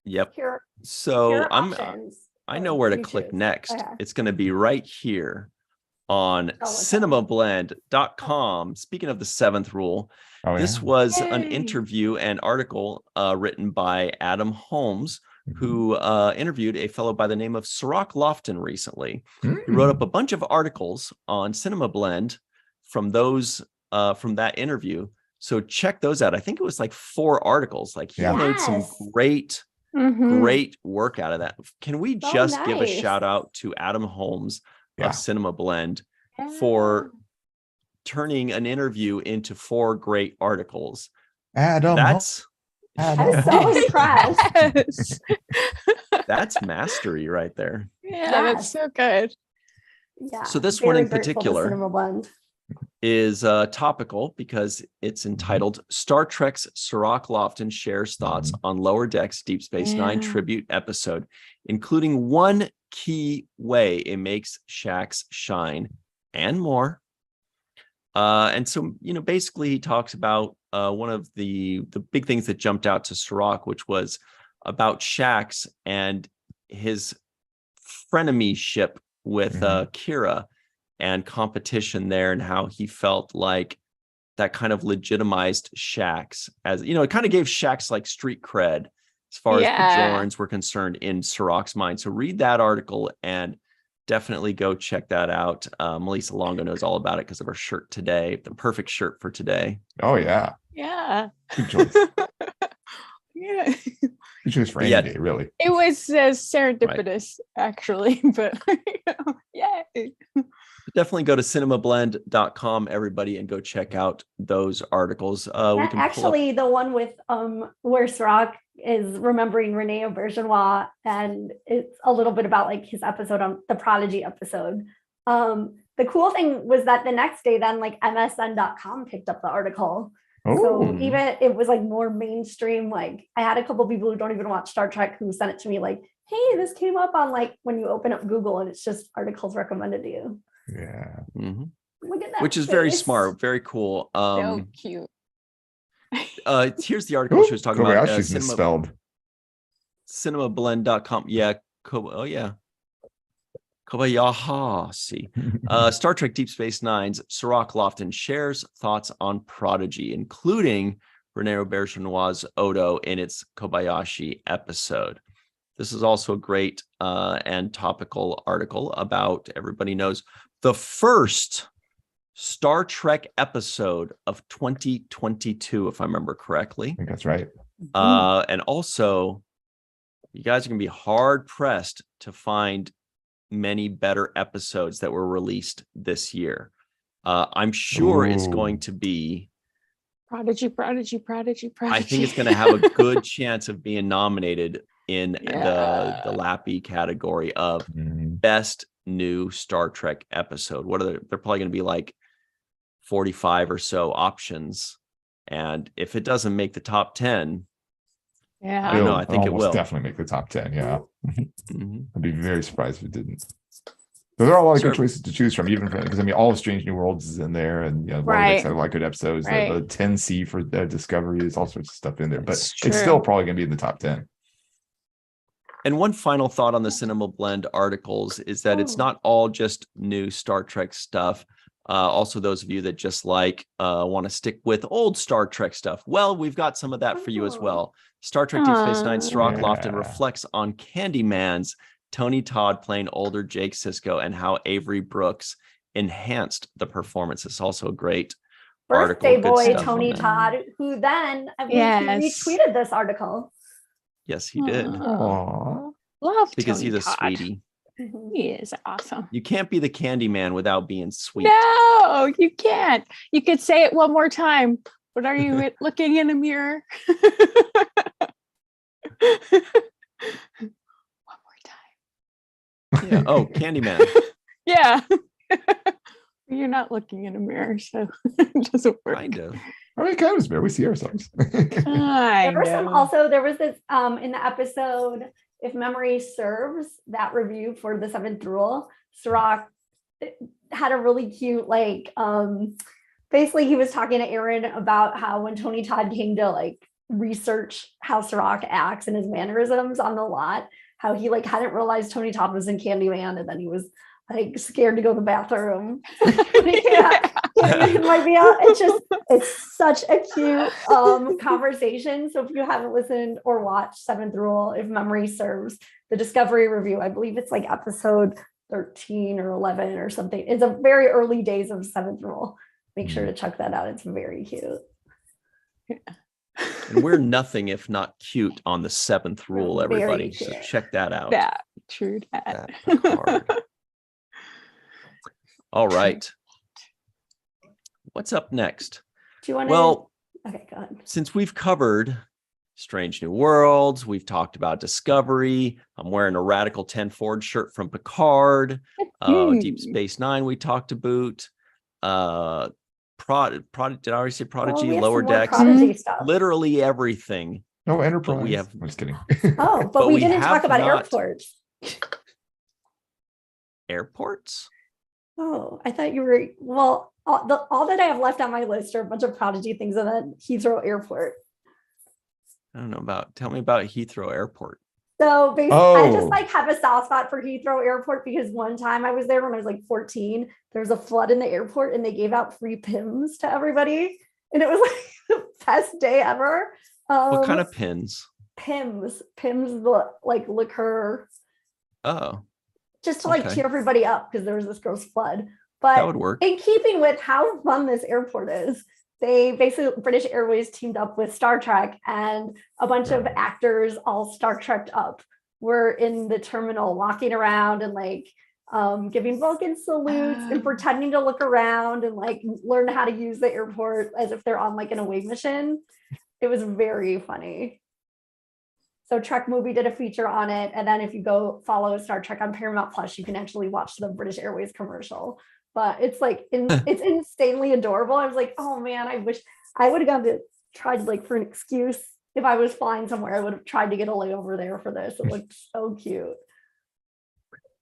Yep. Here So are options. I know where to click next. It's going to be right here on cinemablend.com. Speaking of the seventh rule, this was an interview and article written by Adam Holmes, who interviewed a fellow by the name of Sirach Lofton recently. He wrote up a bunch of articles on Cinema Blend from that interview. So check those out. I think it was 4 articles. He made some great work out of that. Can we just give a shout out to Adam Holmes of Cinema Blend for turning an interview into 4 great articles? Adam, I'm so impressed. That's mastery right there. Yeah, that's so good. Yeah. So this one in particular is topical because it's entitled Star Trek's Sirach Lofton shares thoughts on Lower Decks Deep Space Nine tribute episode, including one key way it makes Shax shine and more. And so, basically he talks about one of the big things that jumped out to Sirach, which was about Shax and his frenemyship with Kira and competition there, and how he felt like that kind of legitimized Shax as, it kind of gave Shax street cred as far as Yeah. Bajorans were concerned in Sirach's mind. So read that article and definitely go check that out. Melissa Longo knows all about it because of her shirt today, the perfect shirt for today. Oh yeah, Yeah. good choice. Yeah. Good choice for any Yeah. day, really. It was serendipitous, actually, but yeah. Definitely go to cinemablend.com, everybody, and go check out those articles. We can pull up- Actually, the one with where Sirach is remembering Rene Aubergenois, and it's a little bit about like his episode on the Prodigy episode. The cool thing was that the next day, then like MSN.com picked up the article. Oh, So even it was like more mainstream. Like I had a couple people who don't even watch Star Trek who sent it to me like, hey, this came up on like when you open up Google and it's just articles recommended to you. yeah. Mhm. Look at that. Which is very face. smart, very cool. So cute. Here's the article she was talking about. Kobayashi's misspelled. Cinemablend.com. Yeah. Oh yeah. Kobayashi. Star Trek Deep Space Nine's Sirach Lofton shares thoughts on Prodigy, including Rene Aubergenois' Odo in its Kobayashi episode. This is also a great and topical article about, everybody knows, the first Star Trek episode of 2022, if I remember correctly. I think that's right. And also, you guys are going to be hard pressed to find many better episodes that were released this year. I'm sure it's going to be Prodigy. I think it's going to have a good chance of being nominated in the Lappy category of best new Star Trek episode. What are they're probably going to be like 45 or so options, and if it doesn't make the top 10, I don't know. I think it will definitely make the top 10. Yeah. Mhm. I'd be very surprised if it didn't. So there are a lot of Sure. good choices to choose from, even because I mean, all of Strange New Worlds is in there, and you know, Right. have a lot of good episodes. Right. The 10C for Discovery is all sorts of stuff in there, but It's it's still true. probably going to be in the top 10. And one final thought on the Cinema Blend articles is that it's not all just new Star Trek stuff. Also, those of you that just like want to stick with old Star Trek stuff, well, we've got some of that for you as well. Star Trek Deep Space Nine Sirach Lofton reflects on Candyman's Tony Todd playing older Jake Sisko and how Avery Brooks enhanced the performance. It's also a great Birthday article. boy Good stuff Tony on that. Todd, who then I believe Yes. he retweeted this article. Yes, he did. Aww. Love Because Tony he's a Todd. sweetie. He is awesome. You can't be the Candyman without being sweet. No, you can't. You could say it one more time. But are you looking in a mirror? One more time. Yeah. Oh, Candyman. Yeah. You're not looking in a mirror, so it doesn't work. Kind of. I mean, kind of fair. We see ourselves. I There was this in the episode, if memory serves, that review for the seventh rule, Sirach had a really cute basically he was talking to Aaron about how when Tony Todd came to like research how Sirach acts and his mannerisms on the lot, how he like hadn't realized Tony Todd was in Candyman, and then he was like scared to go to the bathroom. It's such a cute conversation. So if you haven't listened or watched Seventh Rule, if memory serves, the Discovery review, I believe it's like episode 13 or 11 or something. It's a very early days of Seventh Rule. Make sure to check that out. It's very cute. And we're nothing if not cute on the seventh rule, Very everybody. cute. So check that out. Yeah, true that. Picard. All right. What's up next? Do you want to? Well, okay, go ahead. since we've covered Strange New Worlds, we've talked about Discovery. I'm wearing a Radical 10 Forward shirt from Picard. Deep Space Nine, we talked about. Did I already say Prodigy? We have Lower some more Decks. Prodigy stuff. Literally everything. No Enterprise. But we have- I'm just kidding. Oh, but But we we didn't have talk about not- airports. Airports? Oh, I thought you were, well, all that I have left on my list are a bunch of Prodigy things and then Heathrow Airport. I don't know about. Tell me about Heathrow Airport. So basically, I just Oh. like have a soft spot for Heathrow Airport because one time I was there when I was like 14, there was a flood in the airport and they gave out free pins to everybody. And it was like the best day ever. What kind of pins? Pimm's the like liquor, Oh, just to like okay. cheer everybody up because there was this gross flood. that But would work. in keeping with how fun this airport is, they basically British Airways teamed up with Star Trek, and a bunch of actors all Star Trekked up were in the terminal walking around and like giving Vulcan salutes and pretending to look around and like learn how to use the airport as if they're on like an away mission. It was very funny. So Trek Movie did a feature on it, and then if you go follow Star Trek on Paramount Plus, you can actually watch the British Airways commercial. But it's like it's insanely adorable. I was like, oh man, I wish I would have gone to tried like for an excuse. If I was flying somewhere, I would have tried to get a layover there for this. It looked so cute.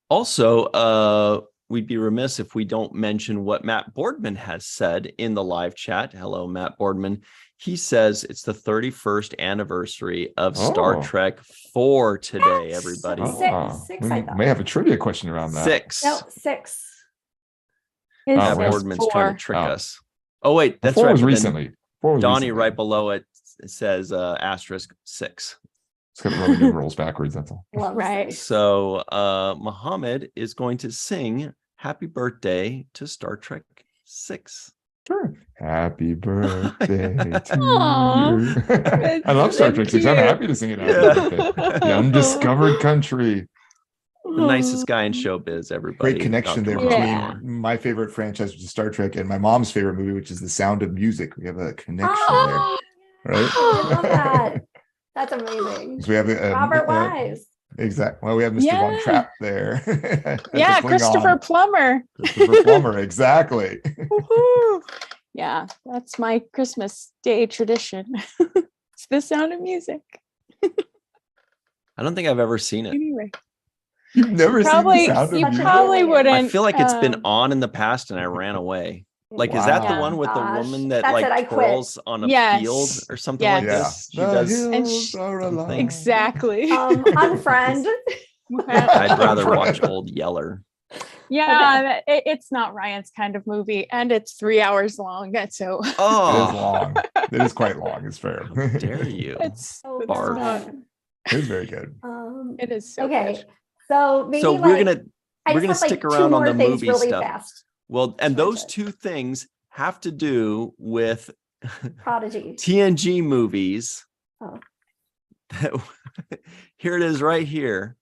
Also, we'd be remiss if we don't mention what Matt Boardman has said in the live chat. Hello, Matt Boardman. He says it's the 31st anniversary of Star Trek 4 today, everybody. Six, we I thought. may have a trivia question around that. 6. No, 6. Matt It's Boardman's trying to trick Oh. us. Oh, wait, that's 4 right. was but then recently. 4 was Donnie recently. right below it says asterisk 6. It's got Roman numerals backwards, that's all. Love Right. six. So Muhammad is going to sing Happy Birthday to Star Trek 6. Sure. Happy birthday to Aw, you. I love Star so Trek 6. I'm cute. happy to sing it happy birthday. The undiscovered country. The nicest guy in showbiz, everybody. Great connection there Dr. between Yeah. my favorite franchise, which is Star Trek, and my mom's favorite movie, which is The Sound of Music. We have a connection Oh, there, right? I love that. That's amazing. So we have Robert Wise. Exactly. Well, we have Mr. Von Yeah. Trapp there. As a Yeah, Klingon. Christopher Plummer. Christopher Plummer, exactly. Woohoo. Yeah, that's my Christmas Day tradition. It's The Sound of Music. I don't think I've ever seen it. Anyway, You've never probably seen The Sound of you Music? probably wouldn't. I feel like it's been um, on in the past and I ran away. Like, is that the Wow. one with the Gosh, woman that that's it, I like quit. twirls on a Yes. field or something Yes. like Yeah. this? She The does. hills And she- are alive. something. Exactly. Unfriend. I'd rather watch Old Yeller. Yeah, it's not Ryan's kind of movie, and it's 3 hours long. So It is Oh, long. It is quite long. It's fair. how dare you? it's Oh, Barf. God. It is very good. it is so Okay. good. So maybe So like, we're gonna I we're just gonna have, like, stick two around on more the things movie really stuff. fast. Well, and Sure, those sure. two things have to do with Prodigy. TNG movies. Oh. Here it is right here.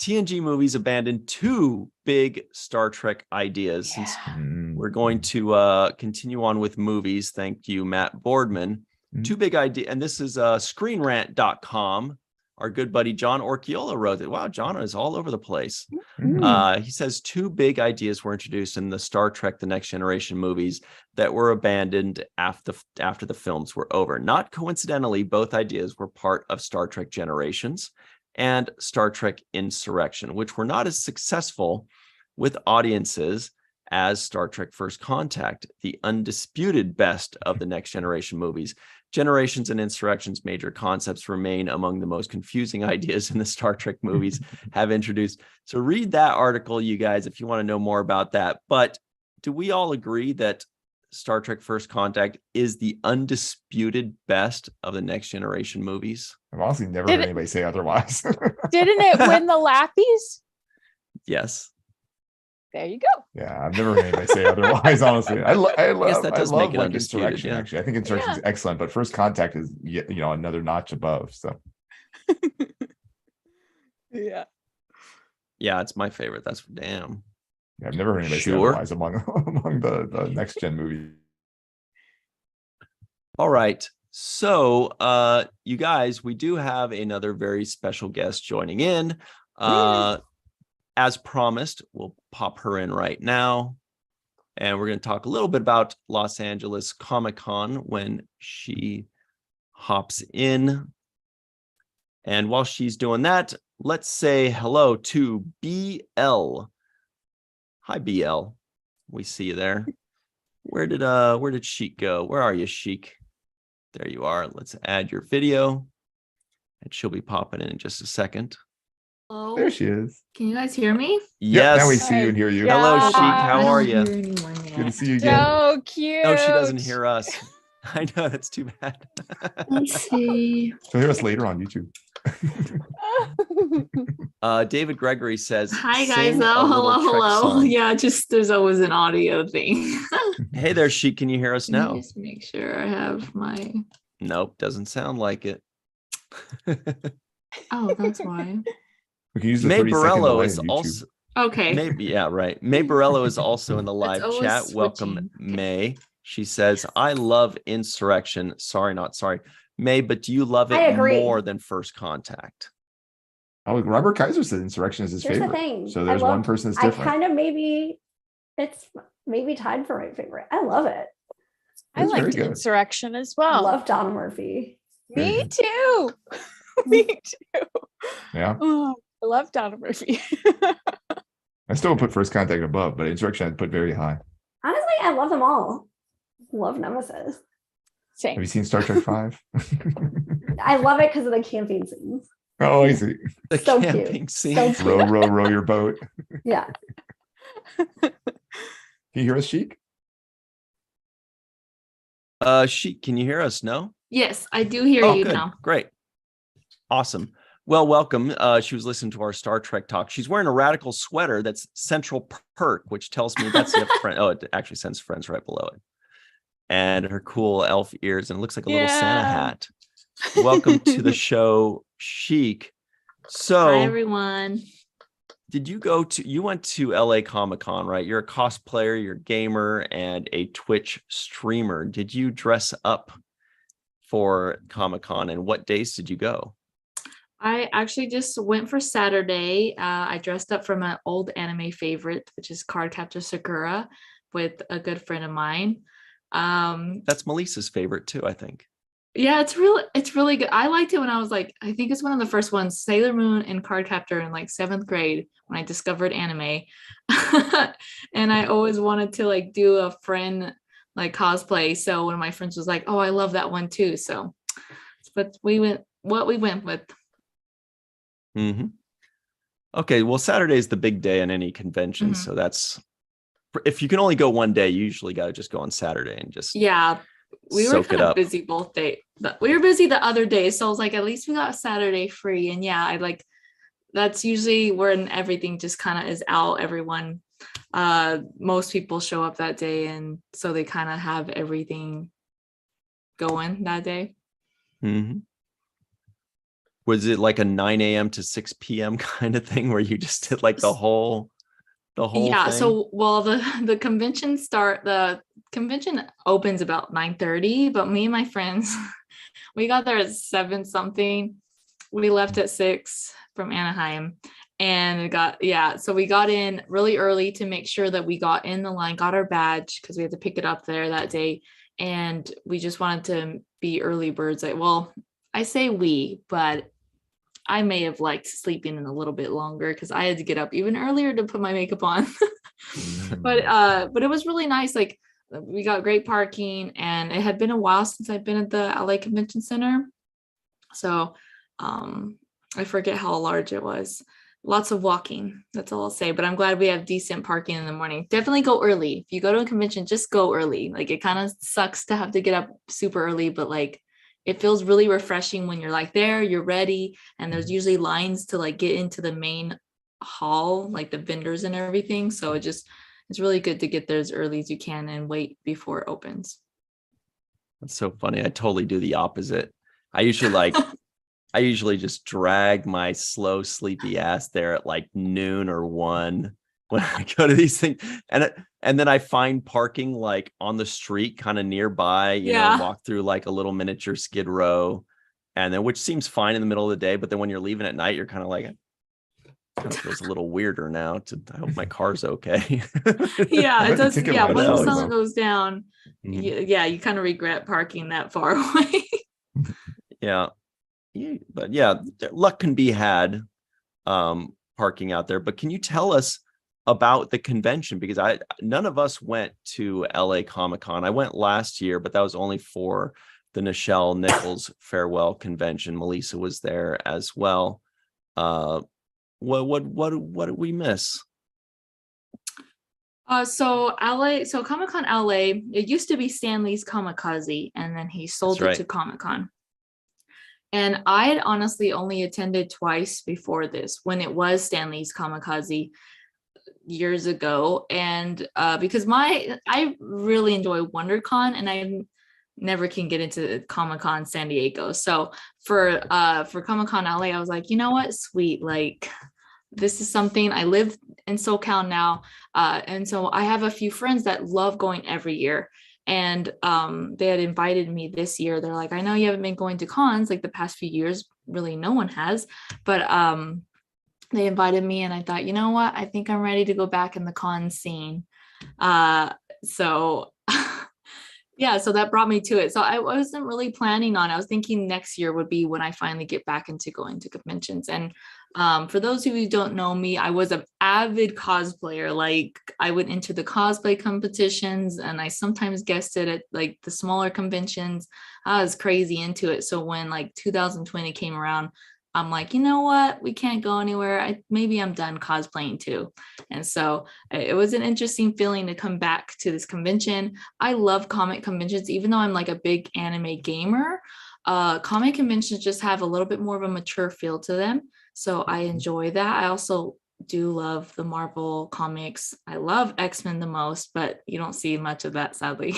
TNG movies abandoned 2 big Star Trek ideas. Since Mm. we're going to continue on with movies. Thank you, Matt Boardman. Mhm. 2 big ideas, and this is screenrant.com. Our good buddy John Orchiola wrote it. Wow, John is all over the place. Mm. He says 2 big ideas were introduced in the Star Trek The Next Generation movies that were abandoned after the films were over. Not coincidentally, both ideas were part of Star Trek Generations and Star Trek Insurrection, which were not as successful with audiences as Star Trek First Contact, the undisputed best of the Next Generation movies. Generations and Insurrection's major concepts remain among the most confusing ideas in the Star Trek movies have introduced. So read that article, you guys, if you want to know more about that. But do we all agree that Star Trek First Contact is the undisputed best of the Next Generation movies? I've honestly never Did heard it- anybody say otherwise. Didn't it win the Lappies? Yes. There you go. Yeah, I've never heard anybody say otherwise. Honestly, I guess that does make love it like undisputed, Insurrection. yeah. Actually, I think Insurrection is excellent, but First Contact is another notch above. So Yeah. Yeah, it's my favorite. That's damn. yeah, I've never heard anybody say Sure. otherwise among the next gen movies. All right. So you guys, we do have another very special guest joining in. As promised, we'll pop her in right now. And we're going to talk a little bit about Los Angeles Comic-Con when she hops in. And while she's doing that, let's say hello to BL. Hi, BL. We see you there. Where did Sheik go? Where are you, Sheik? There you are. Let's add your video. And she'll be popping in just a second. Hello? There she is. Can you guys hear me? Yep, now we Yes. see you and hear you. Yeah. Hello, Sheik. I How I are don't you? hear anyone yet. Good to see you again. So cute. No, she doesn't hear us. I know, that's too bad. Let's see. So hear us later on YouTube. David Gregory says, Hi guys. "Sing a Oh, little hello, Trek hello. song." Yeah, just there's always an audio thing. Hey there, Sheik. Can you hear us Let me now? just make sure I have my. Nope, doesn't sound like it. Oh, that's why. We can use the May 30-second Borello delay is on YouTube. also Okay. maybe, yeah, right. May Borello is also in the live always chat. Welcome, switching. Okay. May. She says, "I love Insurrection." Sorry, not sorry, May. But do you love I it agree. more than First Contact? Oh, Robert Kaiser said Insurrection is his Here's favorite. the thing. So there's one person that's different. I kind of it's maybe tied for my favorite. I love it. I It's very liked good. Insurrection as I well. love Donna Murphy. Me too. Me too. Yeah. Oh, I love Donna Murphy. I still put First Contact above, but Insurrection I'd put very high. Honestly, I love them all. Love Nemesis. Same. Have you seen Star Trek 5? I love it because of the camping scenes. Oh, I see. The So camping cute. scene. So cute. Row, row, row your boat. Yeah. Can you hear us, Sheik? Sheik, can you hear us? No. Yes, I do hear Oh, you good. now. Great. Awesome. Well, welcome. She was listening to our Star Trek talk. She's wearing a radical sweater that's Central Perk, which tells me that's the friend. Oh, it actually sends friends right below it. And her cool elf ears, and it looks like a little Santa Yeah. hat. Welcome to the show, Sheik. Hi So, everyone. did you went to LA Comic-Con, right? You're a cosplayer, you're a gamer, and a Twitch streamer. Did you dress up for Comic-Con, and what days did you go? I actually just went for Saturday. I dressed up for my old anime favorite, which is Cardcaptor Sakura, with a good friend of mine. That's Melissa's favorite too, I think. Yeah, it's really good. I liked it when I was like, I think it's one of the first ones, Sailor Moon and Cardcaptor in like 7th grade when I discovered anime. And I always wanted to like do a friend like cosplay. So one of my friends was like, "Oh, I love that one too." So, but we went with. Mm-hmm. Okay, well, Saturday is the big day in any convention, Mhm. so that's if you can only go one day, you usually got to just go on Saturday and just Yeah, we were soak it kind of up. busy both days. We were busy the other days, so I was like, at least we got Saturday free. And yeah, I like that's usually when everything just kind of is out. Everyone, most people show up that day, and so they kind of have everything going that day. Mm-hmm. Was it like a 9 a.m. to 6 p.m. kind of thing where you just did like the whole Yeah, thing? so well, the convention opens about 9:30, but me and my friends we got there at 7 something. We left at 6 from Anaheim, and so we got in really early to make sure that we got in the line, got our badge because we had to pick it up there that day, and we just wanted to be early birds. Like, well, I say we, but I may have liked sleeping in a little bit longer because I had to get up even earlier to put my makeup on. But it was really nice. Like, we got great parking, and it had been a while since I'd been at the LA Convention Center. So I forget how large it was. Lots of walking. That's all I'll say. But I'm glad we have decent parking in the morning. Definitely go early. If you go to a convention, just go early. Like, it kind of sucks to have to get up super early, but like, it feels really refreshing when you're like there, you're ready, and there's usually lines to like get into the main hall, like the vendors and everything. So it's really good to get there as early as you can and wait before it opens. That's so funny. I totally do the opposite. I usually just drag my slow, sleepy ass there at like noon or 1 when I go to these things. And then I find parking like on the street kind of nearby, walk through like a little miniature Skid Row, and then which seems fine in the middle of the day. But then when you're leaving at night, you're kind of like, it kind of feels a little weirder now. I hope my car's okay. Yeah, it does. Yeah, once the sun though. goes down, you kind of regret parking that far away. Yeah, but yeah, luck can be had parking out there. But can you tell us about the convention? Because none of us went to LA Comic-Con. I went last year, but that was only for the Nichelle Nichols farewell convention. Melissa was there as well. What did we miss? So LA, so Comic Con LA, it used to be Stanley's Kamikaze, and then he sold That's it to right. Comic Con. And I had honestly only attended twice before this when it was Stanley's Kamikaze years ago. And because I really enjoy WonderCon, and I never can get into Comic-Con San Diego. So for Comic-Con LA, I was like, you know what, sweet, like this is something. I live in SoCal now, and so I have a few friends that love going every year. And they had invited me this year. They're like, I know you haven't been going to cons like the past few years. Really, no one has. But they invited me, and I thought, you know what? I think I'm ready to go back in the con scene. So yeah, so that brought me to it. So I wasn't really planning on. I was thinking next year would be when I finally get back into going to conventions. And for those of you who don't know me, I was an avid cosplayer. Like I went into the cosplay competitions, and I sometimes guested at like the smaller conventions. I was crazy into it. So when like 2020 came around, I'm like, you know what? We can't go anywhere. Maybe I'm done cosplaying too. And so it was an interesting feeling to come back to this convention. I love comic conventions, even though I'm like a big anime gamer. Comic conventions just have a little bit more of a mature feel to them. So I enjoy that. I also do love the Marvel comics. I love X-Men the most, but you don't see much of that, sadly.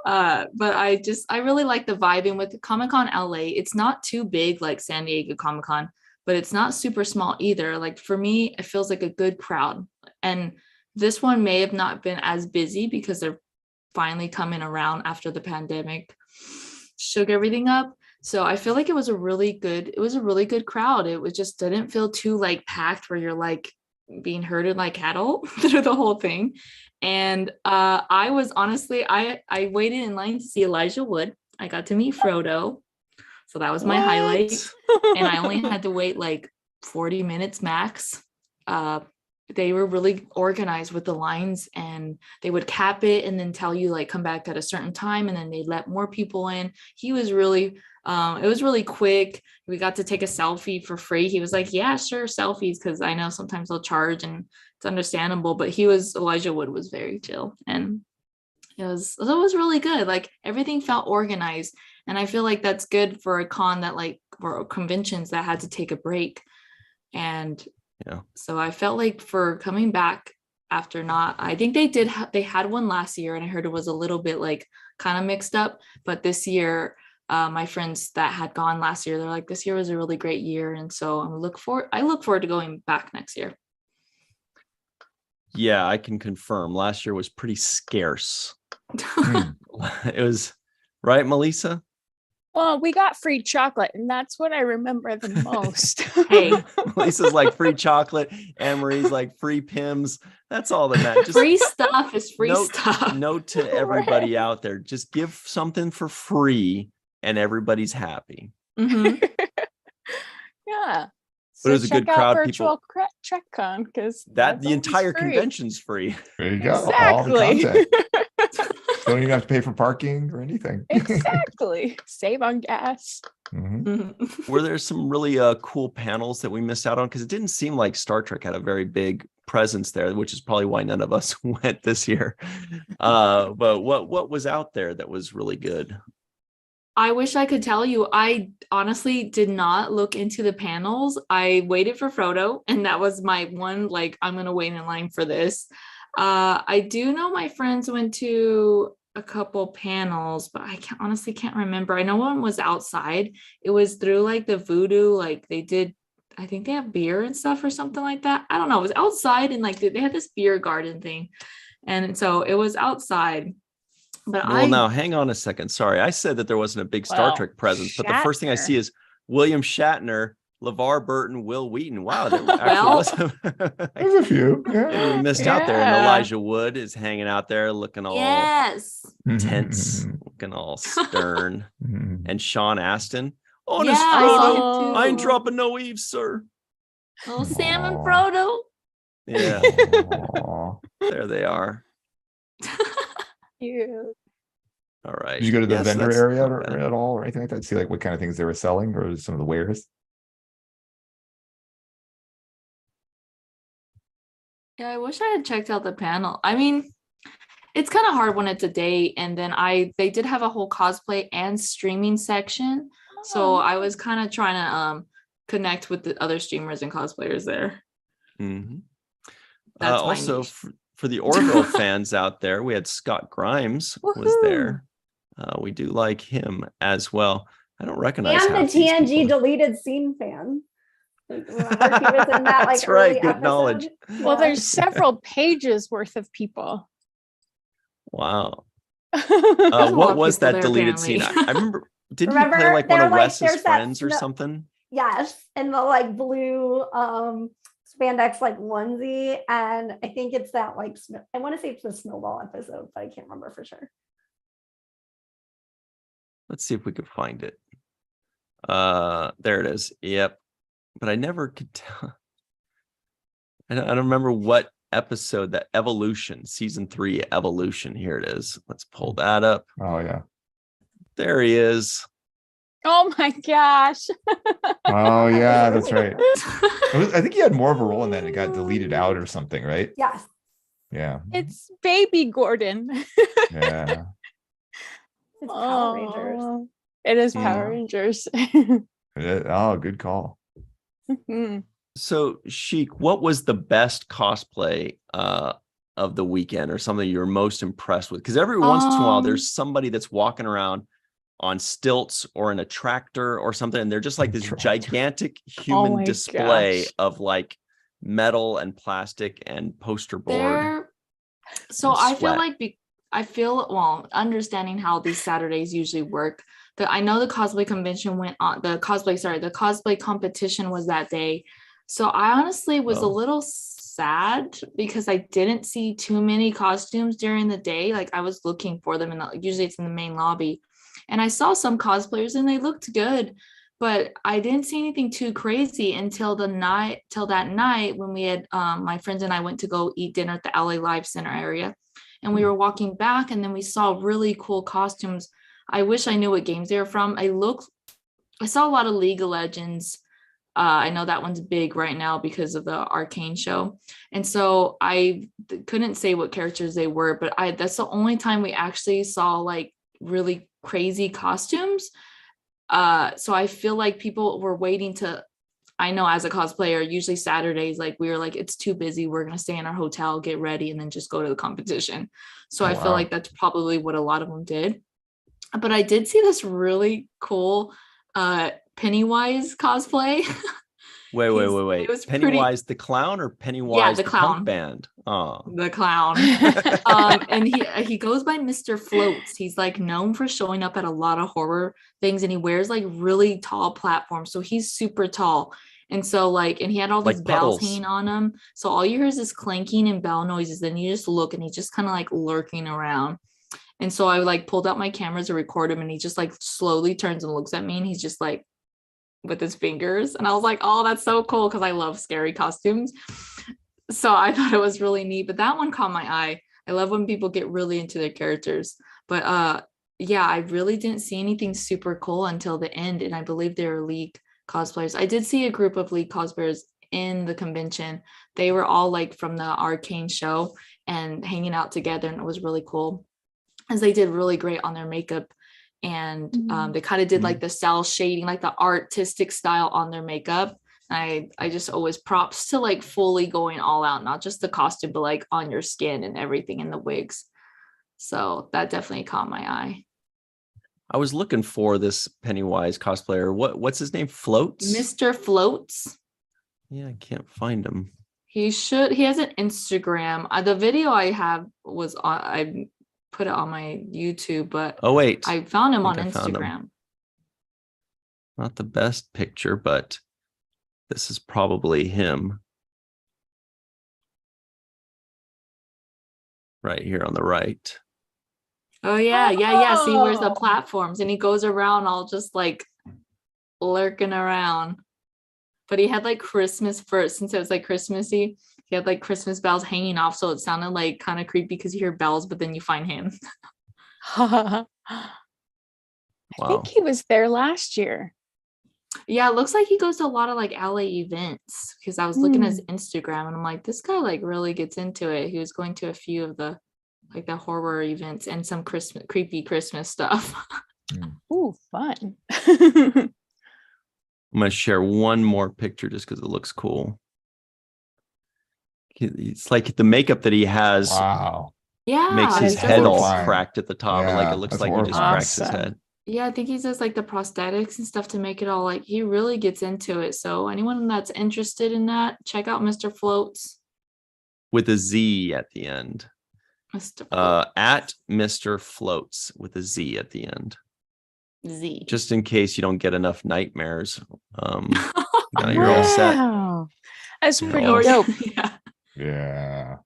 But I really like the vibe. And with Comic-Con LA, it's not too big like San Diego Comic-Con, but it's not super small either. Like for me, it feels like a good crowd. And this one may have not been as busy because they're finally coming around after the pandemic shook everything up. So I feel like it was a really good crowd. It was just didn't feel too like packed where you're like being herded like cattle through the whole thing. And I was honestly, I waited in line to see Elijah Wood. I got to meet Frodo. So that was my highlight. And I only had to wait like 40 minutes max. They were really organized with the lines, and they would cap it and then tell you like come back at a certain time, and then they let more people in. He was really it was really quick. We got to take a selfie for free. He was like, yeah, sure, selfies, because I know sometimes they'll charge, and it's understandable, but Elijah Wood was very chill, and it was really good. Like everything felt organized, and I feel like that's good for a con that like for conventions that had to take a break. And yeah, so I felt like for coming back after not, I think they had one last year, and I heard it was a little bit like kind of mixed up, but this year my friends that had gone last year, they're like, this year was a really great year. And so I look forward to going back next year. Yeah, I can confirm last year was pretty scarce. It was, right, Melissa? Well, we got free chocolate, and that's what I remember the most. Hey, Melissa's like free chocolate, Anne Marie's like free Pims. That's all that matters. Just free stuff is free stuff. Note to everybody out there: just give something for free, and everybody's happy. Mm-hmm. Yeah. But it was a good crowd. Virtual CheckCon, because the entire convention's free. There you go. Exactly. All the content. Don't even have to pay for parking or anything. Exactly. Save on gas. Mm-hmm. Were there some really cool panels that we missed out on? Because it didn't seem like Star Trek had a very big presence there, which is probably why none of us went this year. But what was out there that was really good? I wish I could tell you. I honestly did not look into the panels. I waited for Frodo, and that was my one, like, I'm going to wait in line for this. I do know my friends went to a couple panels, but I honestly can't remember. I know one was outside. It was through like the Voodoo, like they did, I think they have beer and stuff or something like that. I don't know. It was outside, and like they had this beer garden thing. And so it was outside. But now hang on a second. Sorry, I said that there wasn't a big Star Trek presence, but the first thing I see is William Shatner, LeVar Burton, Will Wheaton. Wow, there actually there's a few. Yeah. We missed out there, and Elijah Wood is hanging out there looking all tense, looking all stern, and Sean Astin. Honest Frodo, I ain't dropping no eaves, sir. Oh, Sam and Frodo. Yeah, there they are. Cute. All right. Did you go to the vendor area at all or anything like that? See like what kind of things they were selling, or some of the wares? Yeah, I wish I had checked out the panel. I mean, it's kind of hard when it's a day, and then they did have a whole cosplay and streaming section. So I was kind of trying to connect with the other streamers and cosplayers there. Mm-hmm. That's my also niche. for the Orville fans out there, we had Scott Grimes was there. We do like him as well. I don't recognize And the half these TNG people. deleted scene fan. Like, remember he was in that like That's right. early Good episode? knowledge. Well, Yeah. there's several pages worth of people. Wow. a lot What of was people that there, deleted apparently. scene? I remember. Didn't he Remember, play like one they're of like- Wes's there's that friends or snow- something? Yes, in the like blue spandex like onesie, and I think it's that like I want to say it's the snowball episode, but I can't remember for sure. Let's see if we could find it. There it is. Yep. But I never could tell. I don't remember what episode that Evolution, season 3 Evolution. Here it is. Let's pull that up. Oh yeah. There he is. Oh my gosh. Oh yeah, that's right. I think he had more of a role in that. It got deleted out or something, right? Yes. Yeah. It's baby Gordon. Yeah. It's Power Rangers. Oh, it is Power Mhm. Rangers. Oh, good call. Mhm. So, Sheik, what was the best cosplay of the weekend, or something you're most impressed with? Because every once in a while, there's somebody that's walking around on stilts or in a tractor or something, and they're just like this Tractor. gigantic human my display gosh. of like metal and plastic and poster board. So and I feel sweat. like well, understanding how these Saturdays usually work, that I know the cosplay convention went on, the cosplay competition was that day. So I honestly was a Oh. little sad because I didn't see too many costumes during the day. Like I was looking for them, and usually it's in the main lobby. And I saw some cosplayers and they looked good, but I didn't see anything too crazy until that night when we had my friends and I went to go eat dinner at the LA Live Center area. And we were walking back, and then we saw really cool costumes. I wish I knew what games they were from. I saw a lot of League of Legends. I know that one's big right now because of the Arcane show. And so I couldn't say what characters they were, but that's the only time we actually saw like really crazy costumes. So I feel like people were waiting to, I know as a cosplayer, usually Saturdays, like we were like, it's too busy. We're going to stay in our hotel, get ready, and then just go to the competition. So I feel like that's probably what a lot of them did. But I did see this really cool Pennywise cosplay. Wait. It was Pennywise the clown or Pennywise the the clown. punk band? Oh, The clown. And he goes by Mr. Floats. He's like known for showing up at a lot of horror things, and he wears like really tall platforms. So he's super tall. And so like, and he had all these Like bells puddles. hanging on him. So all you hear is this clanking and bell noises. Then you just look, and he's just kind of like lurking around. And so I like pulled out my camera to record him, and he just like slowly turns and looks at me, and he's just like with his fingers. And I was like, oh, that's so cool, because I love scary costumes. So I thought it was really neat, but that one caught my eye. I love when people get really into their characters. But yeah, I really didn't see anything super cool until the end, and I believe they were League cosplayers. I did see a group of League cosplayers in the convention. They were all like from the Arcane show and hanging out together, and it was really cool, as they did really great on their makeup. And they kind of did like the cell shading, like the artistic style on their makeup. I just always props to like fully going all out, not just the costume, but like on your skin and everything in the wigs. So that definitely caught my eye. I was looking for this Pennywise cosplayer. What's his name? Floats? Mr. Floats. Yeah, I can't find him. He has an Instagram. The video I have was on, I put it on my YouTube, but Oh wait, I found him on I found him. Instagram. Not the best picture, but this is probably him. Right here on the right. Oh yeah. See, where's the platforms, and he goes around all just like lurking around. But he had like Christmas first, since it was like Christmassy. He had like Christmas bells hanging off, so it sounded like kind of creepy because you hear bells, but then you find him. I think he was there last year. Yeah, it looks like he goes to a lot of like LA events because I was looking at his Instagram and I'm like, this guy like really gets into it. He was going to a few of the like the horror events and some creepy Christmas stuff. Ooh, fun. I'm gonna share one more picture just because it looks cool. It's like the makeup that he has Wow. Yeah, makes his That's head all horrifying. cracked at the top. Yeah, Like it looks that's like he just horrifying. cracks his head. yeah, I think he does like the prosthetics and stuff to make it all like he really gets into it. So anyone that's interested in that, check out Mr. Floats. With a Z at the end. Mr. Floats. At Mr. Floats with a Z at the end. Z. Just in case you don't get enough nightmares. You're all set. Wow. That's You pretty know, dope. Yeah. Yeah.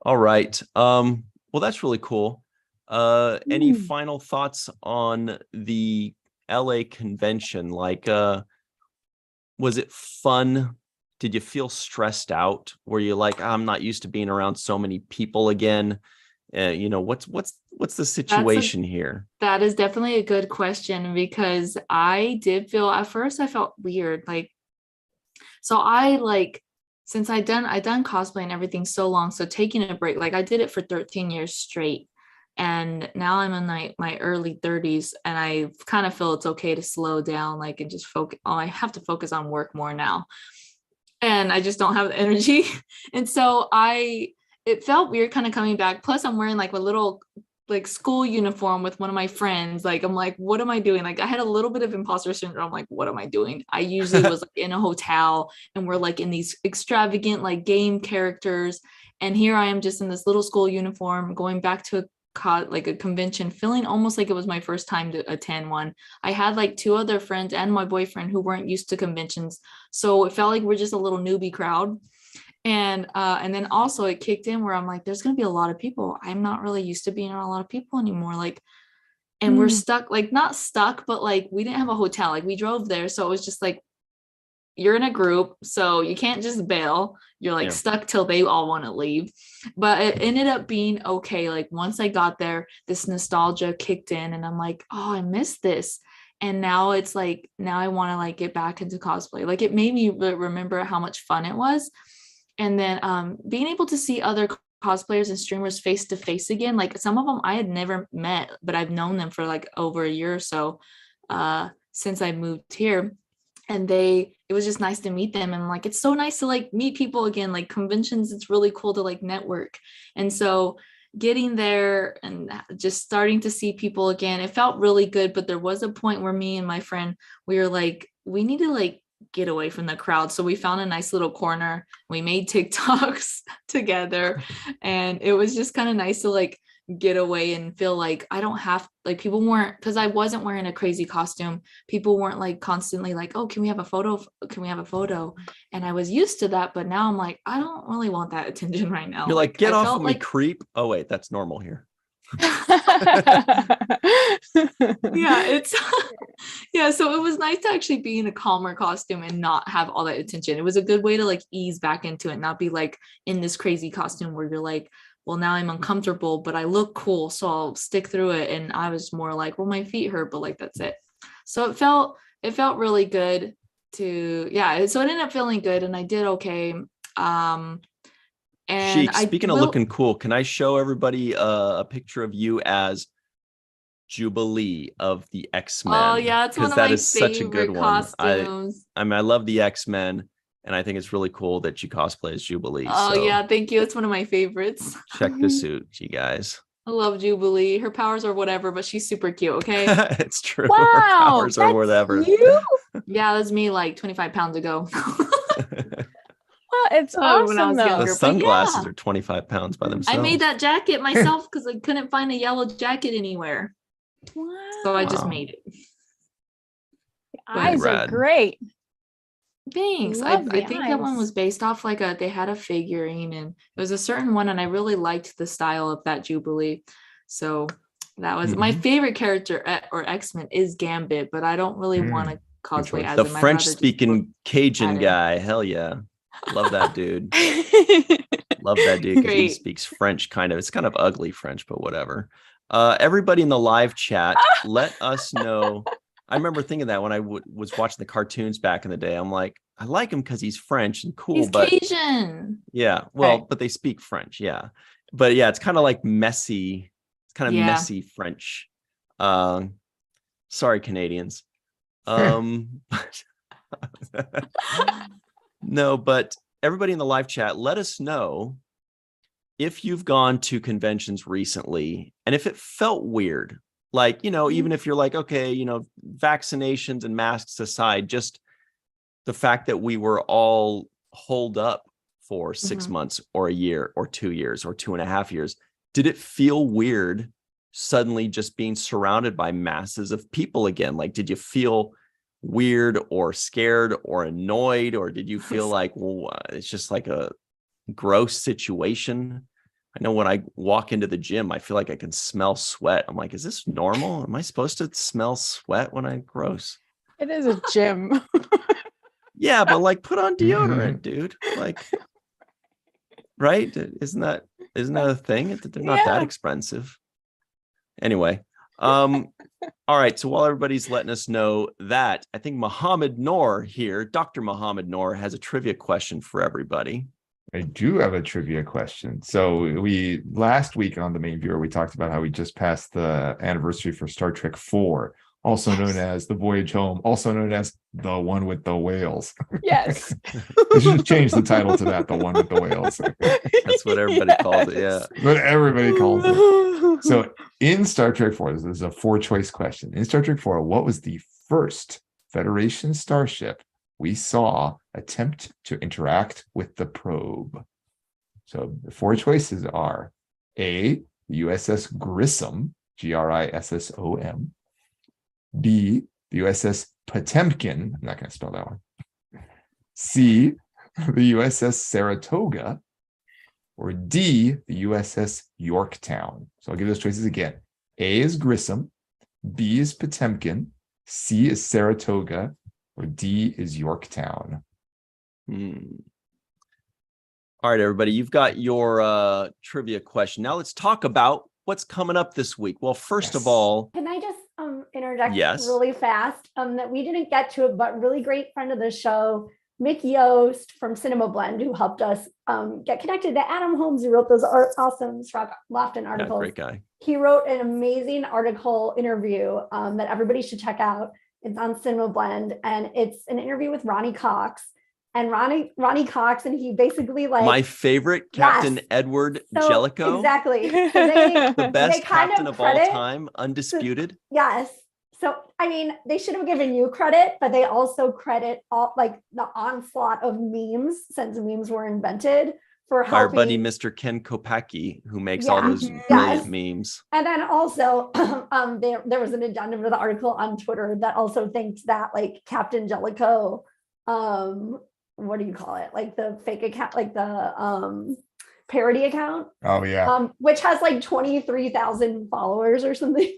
All right. Well, that's really cool. Any Hmm. final thoughts on the LA convention? Like, was it fun? Did you feel stressed out? Were you like, I'm not used to being around so many people again? What's the situation here? That is definitely a good question because I did feel at first I felt weird. Like, so I like since I done cosplay and everything so long, so taking a break, like I did it for 13 years straight. And now I'm in my early 30s and I kind of feel it's okay to slow down, like and just focus. Oh, I have to focus on work more now. And I just don't have the energy. And so it felt weird kind of coming back. Plus I'm wearing like a little like school uniform with one of my friends. Like, I'm like, what am I doing? Like I had a little bit of imposter syndrome. Like, what am I doing? I usually was like in a hotel and we're like in these extravagant like game characters. And here I am just in this little school uniform going back to like a convention, feeling almost like it was my first time to attend one. I had like two other friends and my boyfriend who weren't used to conventions. So it felt like we're just a little newbie crowd. And then also it kicked in where I'm like, there's gonna be a lot of people. I'm not really used to being around a lot of people anymore. Like, and we're stuck, like not stuck, but like we didn't have a hotel. Like we drove there. So it was just like you're in a group, so you can't just bail. You're like stuck till they all want to leave. But it ended up being okay. Like once I got there, this nostalgia kicked in and I'm like, oh, I missed this. And now it's like, now I want to like get back into cosplay. Like it made me remember how much fun it was. And then being able to see other cosplayers and streamers face to face again, like some of them I had never met, but I've known them for like over a year or so since I moved here. And it was just nice to meet them. And like, it's so nice to like meet people again, like conventions, it's really cool to like network. And so getting there and just starting to see people again, it felt really good. But there was a point where me and my friend, we were like, we need to like get away from the crowd. So we found a nice little corner. We made TikToks together. And it was just kind of nice to like get away and feel like I don't have like people weren't, because I wasn't wearing a crazy costume. People weren't like constantly like, oh, can we have a photo? Can we have a photo? And I was used to that, but now I'm like, I don't really want that attention right now. You're like, get off of me, like... creep. Oh wait, that's normal here. Yeah, it's yeah, so it was nice to actually be in a calmer costume and not have all that attention. It was a good way to like ease back into it, not be like in this crazy costume where you're like, well, now I'm uncomfortable, but I look cool, so I'll stick through it. And I was more like, well, my feet hurt, but like that's it. So it felt really good to, yeah, so it ended up feeling good and I did okay. And Sheik, speaking of looking cool, can I show everybody a picture of you as Jubilee of the X-Men? Oh yeah, it's one of my such a good costumes. I mean, I love the X-Men, and I think it's really cool that you cosplay as Jubilee. Oh yeah, thank you. It's one of my favorites. Check the suit, you guys. I love Jubilee. Her powers are whatever, but she's super cute. Okay. It's true. Wow, her powers are whatever. You? Yeah, that's me like 25 pounds ago. Well, it's awesome when I was though. younger. The sunglasses are 25 pounds by themselves. I made that jacket myself because I couldn't find a yellow jacket anywhere. Wow. So I just made it. The eyes are rad. Great. Thanks. I think that one was based off like they had a figurine and it was a certain one and I really liked the style of that Jubilee. So that was my favorite character or X-Men is Gambit, but I don't really want to cosplay as the him. French speaking Cajun guy. Hell yeah. Love that dude. Love that dude because he speaks French kind of. It's kind of ugly French, but whatever. Everybody in the live chat, let us know I remember thinking that when I was watching the cartoons back in the day. I'm like, I like him because he's French and cool, He's but Cajun. yeah, well, Right. but they speak French, yeah. But yeah, it's kind of like messy. It's kind of Yeah. messy French. Sorry, Canadians. No, but everybody in the live chat, let us know if you've gone to conventions recently and if it felt weird. Like, even if you're like, okay, vaccinations and masks aside, just the fact that we were all holed up for 6 months or a year or 2 years or 2.5 years. Did it feel weird suddenly just being surrounded by masses of people again? Like, did you feel weird or scared or annoyed, or did you feel like, well, it's just like a gross situation? I know when I walk into the gym, I feel like I can smell sweat. I'm like, is this normal? Am I supposed to smell sweat when I'm gross? It is a gym. Yeah, but like put on deodorant, dude. Like, right? Isn't that a thing? They're not that expensive. Anyway, all right. So while everybody's letting us know that, I think Muhammad Noor here, Dr. Muhammad Noor, has a trivia question for everybody. I do have a trivia question. So we last week on the main viewer, we talked about how we just passed the anniversary for Star Trek 4, also known as The Voyage Home, also known as The One with the Whales. Yes. They should change the title to that, The One with the Whales. That's what everybody calls it. Yeah. But everybody calls it. So in Star Trek 4, this is a 4-choice question. In Star Trek 4, what was the first Federation starship we saw attempt to interact with the probe? So the 4 choices are A, the USS Grissom, Grissom, B, the USS Potemkin, I'm not going to spell that one, C, the USS Saratoga, or D, the USS Yorktown. So I'll give those choices again. A is Grissom, B is Potemkin, C is Saratoga, or D is Yorktown. All right, everybody, you've got your trivia question. Now let's talk about what's coming up this week. Well, first of all, can I just interject really fast that we didn't get to it, but really great friend of the show, Mick Yost from Cinema Blend, who helped us get connected to Adam Holmes, who wrote those awesome Shrek Lofton articles. Great guy. He wrote an amazing article interview that everybody should check out. It's on Cinema Blend, and it's an interview with Ronnie Cox. And Ronnie Cox, and he basically like my favorite Captain Edward Jellicoe. Exactly. So the best captain of all time, undisputed. Yes. So I mean, they should have given you credit, but they also credit all like the onslaught of memes since memes were invented for helping. Our buddy Mr. Ken Kopacki, who makes all those brilliant memes. And then also there was an addendum to the article on Twitter that also thinks that like Captain Jellicoe, what do you call it? Like the fake account, like the parody account. Oh yeah. Which has like 23,000 followers or something.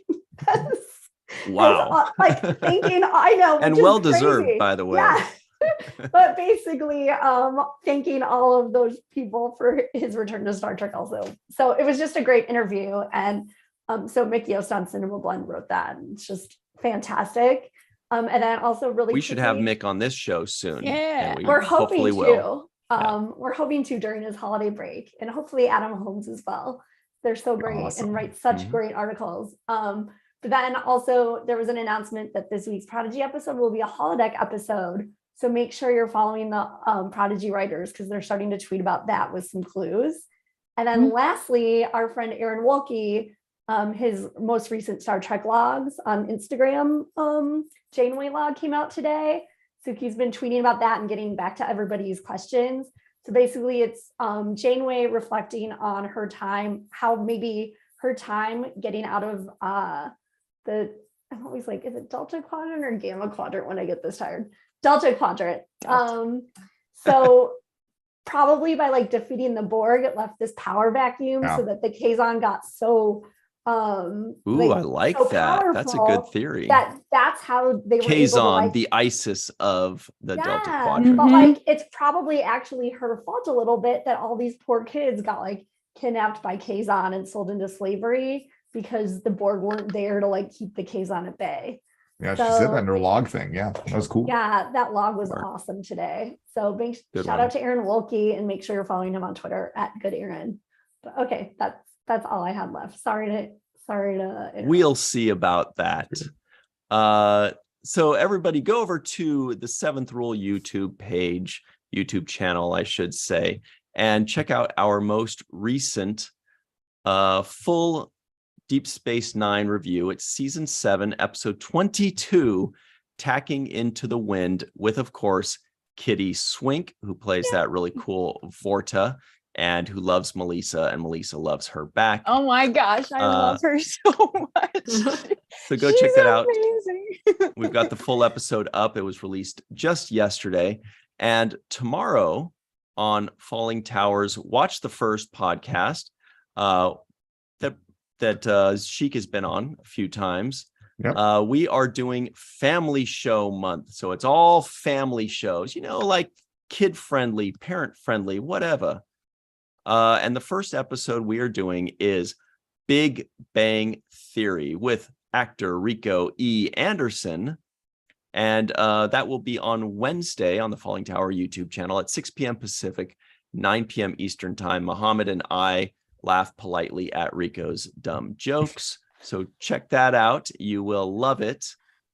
Wow. Like thinking, I know. And well deserved, by the way. Yeah. But basically thanking all of those people for his return to Star Trek also. So it was just a great interview. And so Mick Yost on Cinema Blend wrote that. It's just fantastic. And then also really we should have Mick on this show soon. Yeah. We're hoping to. Will. We're hoping to during his holiday break, and hopefully Adam Holmes as well. They're so great and write such great articles. But then also there was an announcement that this week's Prodigy episode will be a holodeck episode. So make sure you're following the Prodigy writers because they're starting to tweet about that with some clues. And then lastly, our friend Aaron Wolke, his most recent Star Trek logs on Instagram, Janeway log came out today. So he's been tweeting about that and getting back to everybody's questions. So basically it's Janeway reflecting on her time, how maybe her time getting out of I'm always like, is it Delta Quadrant or Gamma Quadrant when I get this tired? Delta Quadrant. So probably by like defeating the Borg, it left this power vacuum so that the Kazon got so I like so that. That's a good theory. That's how they were Kazon, able to, like, the ISIS of the Delta Quadrant. But like it's probably actually her fault a little bit that all these poor kids got like kidnapped by Kazon and sold into slavery because the Borg weren't there to like keep the Kazon at bay. Yeah, she said that in her log thing. Yeah, that was cool. Yeah, that log was awesome today. So big shout out to Aaron Wolke, and make sure you're following him on Twitter at Good Aaron. But okay, that's all I had left. Sorry to interrupt. We'll see about that. So everybody go over to the Seventh Rule YouTube channel, I should say, and check out our most recent full Deep Space Nine review. It's season 7, episode 22, Tacking into the Wind, with, of course, Kitty Swink, who plays that really cool Vorta, and who loves Melissa, and Melissa loves her back. Oh my gosh, I love her so much. So go check that out. We've got the full episode up. It was released just yesterday. And tomorrow on Falling Towers, watch the first podcast that Sheik has been on a few times. Yep. We are doing family show month. So it's all family shows, like kid friendly, parent friendly, whatever. And the first episode we are doing is Big Bang Theory with actor Rico E. Anderson. And that will be on Wednesday on the Falling Tower YouTube channel at 6 p.m. Pacific, 9 p.m. Eastern time. Muhammad and I laugh politely at Rico's dumb jokes. So check that out. You will love it.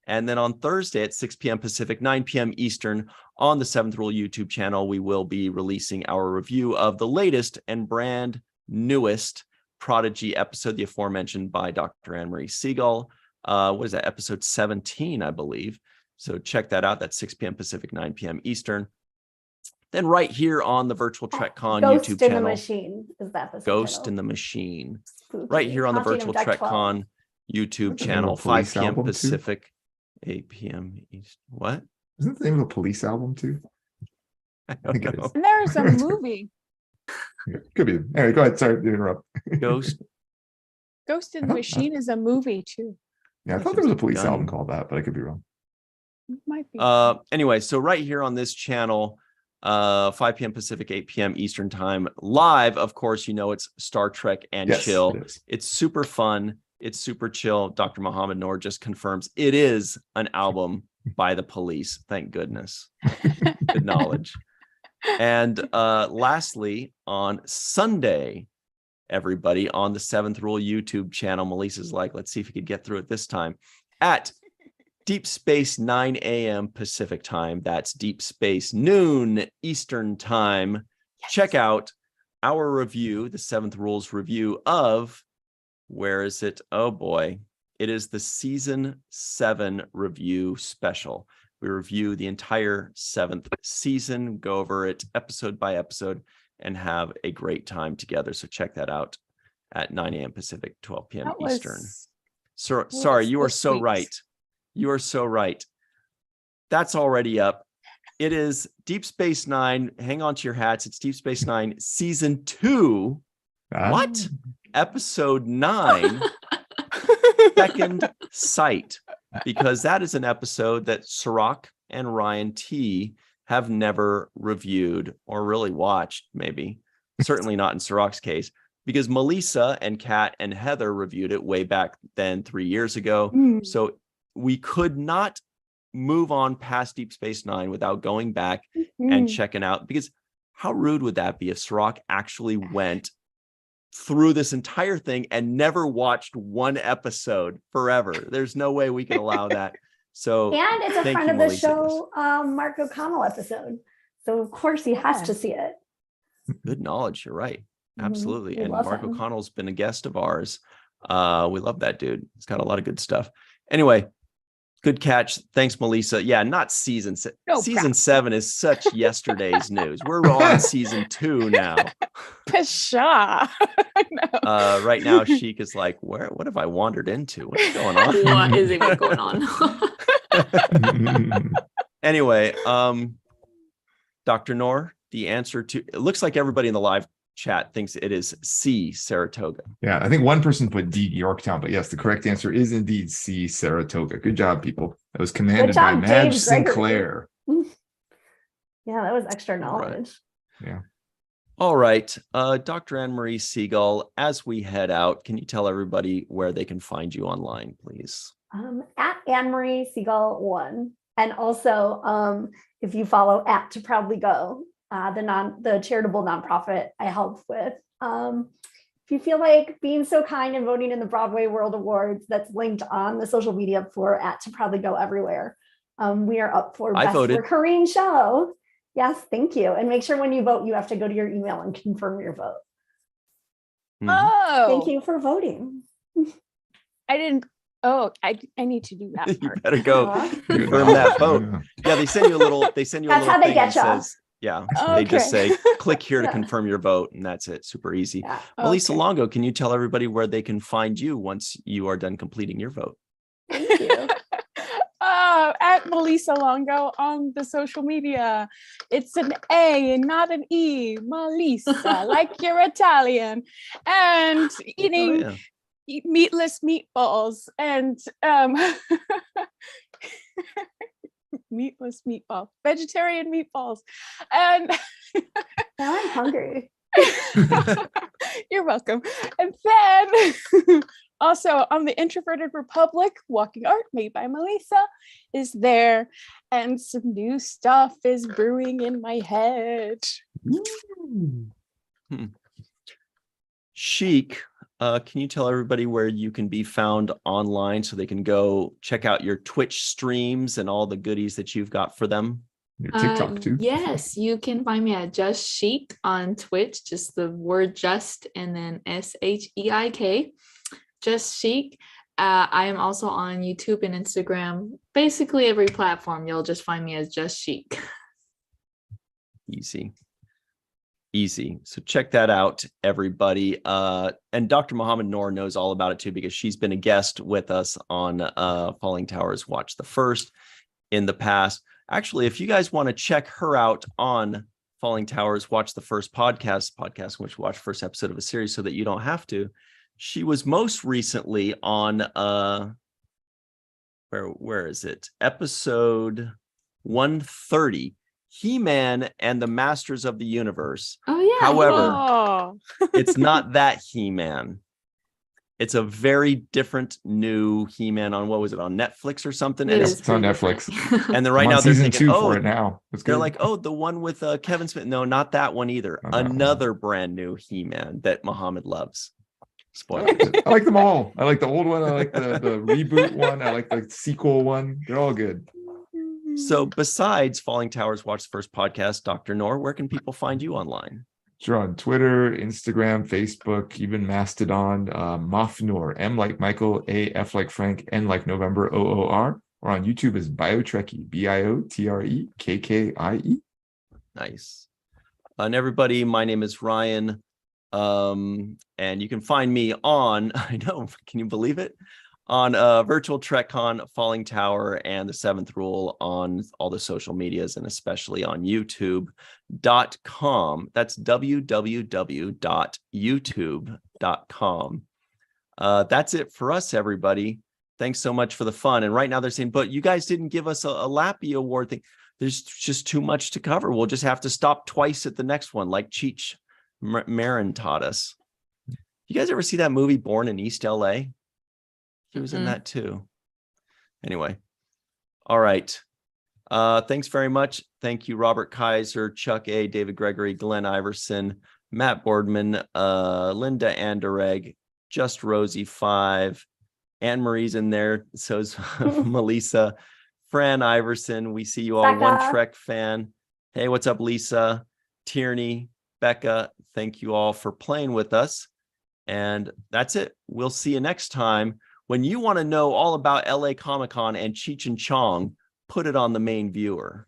And then on Thursday at 6 p.m. Pacific, 9 p.m. Eastern on the Seventh Rule YouTube channel, we will be releasing our review of the latest and brand newest Prodigy episode, the aforementioned by Dr. Anne-Marie Siegel. What is that? Episode 17, I believe. So check that out. That's 6 p.m. Pacific, 9 p.m. Eastern. Then right here on the Virtual TrekCon YouTube channel. Ghost in the Machine is that the Ghost in the Machine. Spooky. Right here on the Virtual TrekCon YouTube channel, 5 p.m. Pacific, 8 p.m. East. What? Isn't the name of a Police album too? I think it is. And there's a movie. Could be. Anyway, go ahead. Sorry to interrupt. Ghost in the Machine is a movie too. Yeah, I thought there was a Police album called that, but I could be wrong. It might be. Anyway, so right here on this channel, 5 p.m. Pacific, 8 p.m. Eastern time, live. Of course, it's Star Trek and Chill. It's super fun. It's super chill. Dr. Muhammad Noor just confirms it is an album by the Police. Thank goodness. Good knowledge. And lastly, on Sunday, everybody, on the Seventh Rule YouTube channel, Melissa's like, let's see if we could get through it this time, at Deep Space 9 a.m. Pacific time. That's Deep Space noon Eastern time. Yes. Check out our review, the Seventh Rules review of, where is it? Oh boy. It is the season 7 review special. We review the entire 7th season, go over it episode by episode, and have a great time together. So check that out at 9 a.m. Pacific, 12 p.m. Eastern. Sorry, you are so right. You are so right. That's already up. It is Deep Space Nine. Hang on to your hats. It's Deep Space Nine, season 2. What? Episode 9. Second Sight. Because that is an episode that Sirach and Ryan T have never reviewed or really watched, maybe. Certainly not in Sirach's case. Because Melissa and Kat and Heather reviewed it way back then 3 years ago. So we could not move on past Deep Space Nine without going back and checking out, because how rude would that be if Sirach actually went through this entire thing and never watched one episode forever? There's no way we can allow that. So, and it's a friend of the show, Mark O'Connell episode. So of course he has to see it. Good knowledge. You're right. Absolutely. And Mark O'Connell's been a guest of ours. We love that dude. He's got a lot of good stuff. Anyway, good catch. Thanks, Melissa. Yeah, not season 6. Season 7 is such yesterday's news. We're on season 2 now. Pshaw. No. Right now, Sheik is like, what have I wandered into? What's going on? What is even going on? Anyway, Dr. Noor, the answer to, it looks like everybody in the live chat thinks it is C, Saratoga. Yeah, I think one person put D, Yorktown, but yes, the correct answer is indeed C, Saratoga. Good job, people. That was commanded by Madge Sinclair. Yeah, that was extra knowledge. Right. Yeah. All right. Dr. Anne-Marie Siegel, as we head out, can you tell everybody where they can find you online, please? At Anne Marie Siegel 1. And also, if you follow at To Proudly Go, the charitable nonprofit I help with. If you feel like being so kind and voting in the Broadway World Awards, that's linked on the social media for at To Proudly Go everywhere. We are up for Best Recurring Show. Yes, thank you. And make sure when you vote, you have to go to your email and confirm your vote. Oh, thank you for voting. I didn't. Oh, I need to do that. You better go confirm that vote. Yeah, they send you a little. They send you a That's little how they thing get that you. says, yeah, Okay. they just say, click here to confirm your vote, and that's it. Super easy. Yeah. Melissa Longo, can you tell everybody where they can find you once you are done completing your vote? Thank you. At Melissa Longo on the social media. It's an A and not an E. Melissa, like you're Italian. And eating meatless meatballs and meatless meatballs, vegetarian meatballs. And now I'm hungry. You're welcome. And then also on the Introverted Republic, Walking Art made by Melissa is there. And some new stuff is brewing in my head. Chic, can you tell everybody where you can be found online so they can go check out your Twitch streams and all the goodies that you've got for them? Your TikTok too. Yes, you can find me at Just Chic on Twitch, just the word just and then SHEIK, Just Chic. I am also on YouTube and Instagram, basically every platform. You'll just find me as Just Chic. Easy. So check that out, everybody. And Dr. Mohammed Noor knows all about it too, because she's been a guest with us on Falling Towers Watch the First in the past. Actually, if you guys want to check her out on Falling Towers Watch the First podcast in which we watch the first episode of a series so that you don't have to, she was most recently on where is it? Episode 130. He-Man and the Masters of the Universe. Oh yeah. However, it's not that He-Man. It's a very different new He-Man on, what was it, on Netflix or something? It's on Netflix. And then right now they're thinking, for it now. They're like, oh, the one with Kevin Smith. No, not that one either. Another brand new He-Man that Muhammad loves. Spoiler. I like them all. I like the old one. I like the reboot one. I like the sequel one. They're all good. So besides Falling Towers Watch the First podcast, Dr. Noor, where can people find you online? Sure, on Twitter, Instagram, Facebook, even Mastodon, Mafnoor, M like Michael, A, F like Frank, N like November, OOR, or on YouTube is Biotrekkie, BIOTREKKIE. Nice. And everybody, my name is Ryan. And you can find me on, I know, can you believe it? On Virtual TrekCon, Falling Tower, and The Seventh Rule on all the social medias, and especially on youtube.com. That's www.youtube.com. That's it for us, everybody. Thanks so much for the fun. And right now they're saying, but you guys didn't give us a Lappy Award thing. There's just too much to cover. We'll just have to stop twice at the next one, like Cheech Marin taught us. You guys ever see that movie Born in East LA? He was in that too. Anyway. All right. Thanks very much. Thank you, Robert Kaiser, Chuck A, David Gregory, Glenn Iverson, Matt Boardman, Linda Anderegg, Just Rosie 5, Anne Marie's in there. So is Melissa, Fran Iverson. We see you all. Becca. One Trek fan. Hey, what's up, Lisa? Tierney, Becca. Thank you all for playing with us. And that's it. We'll see you next time. When you want to know all about LA Comic Con and Cheech and Chong, put it on the main viewer.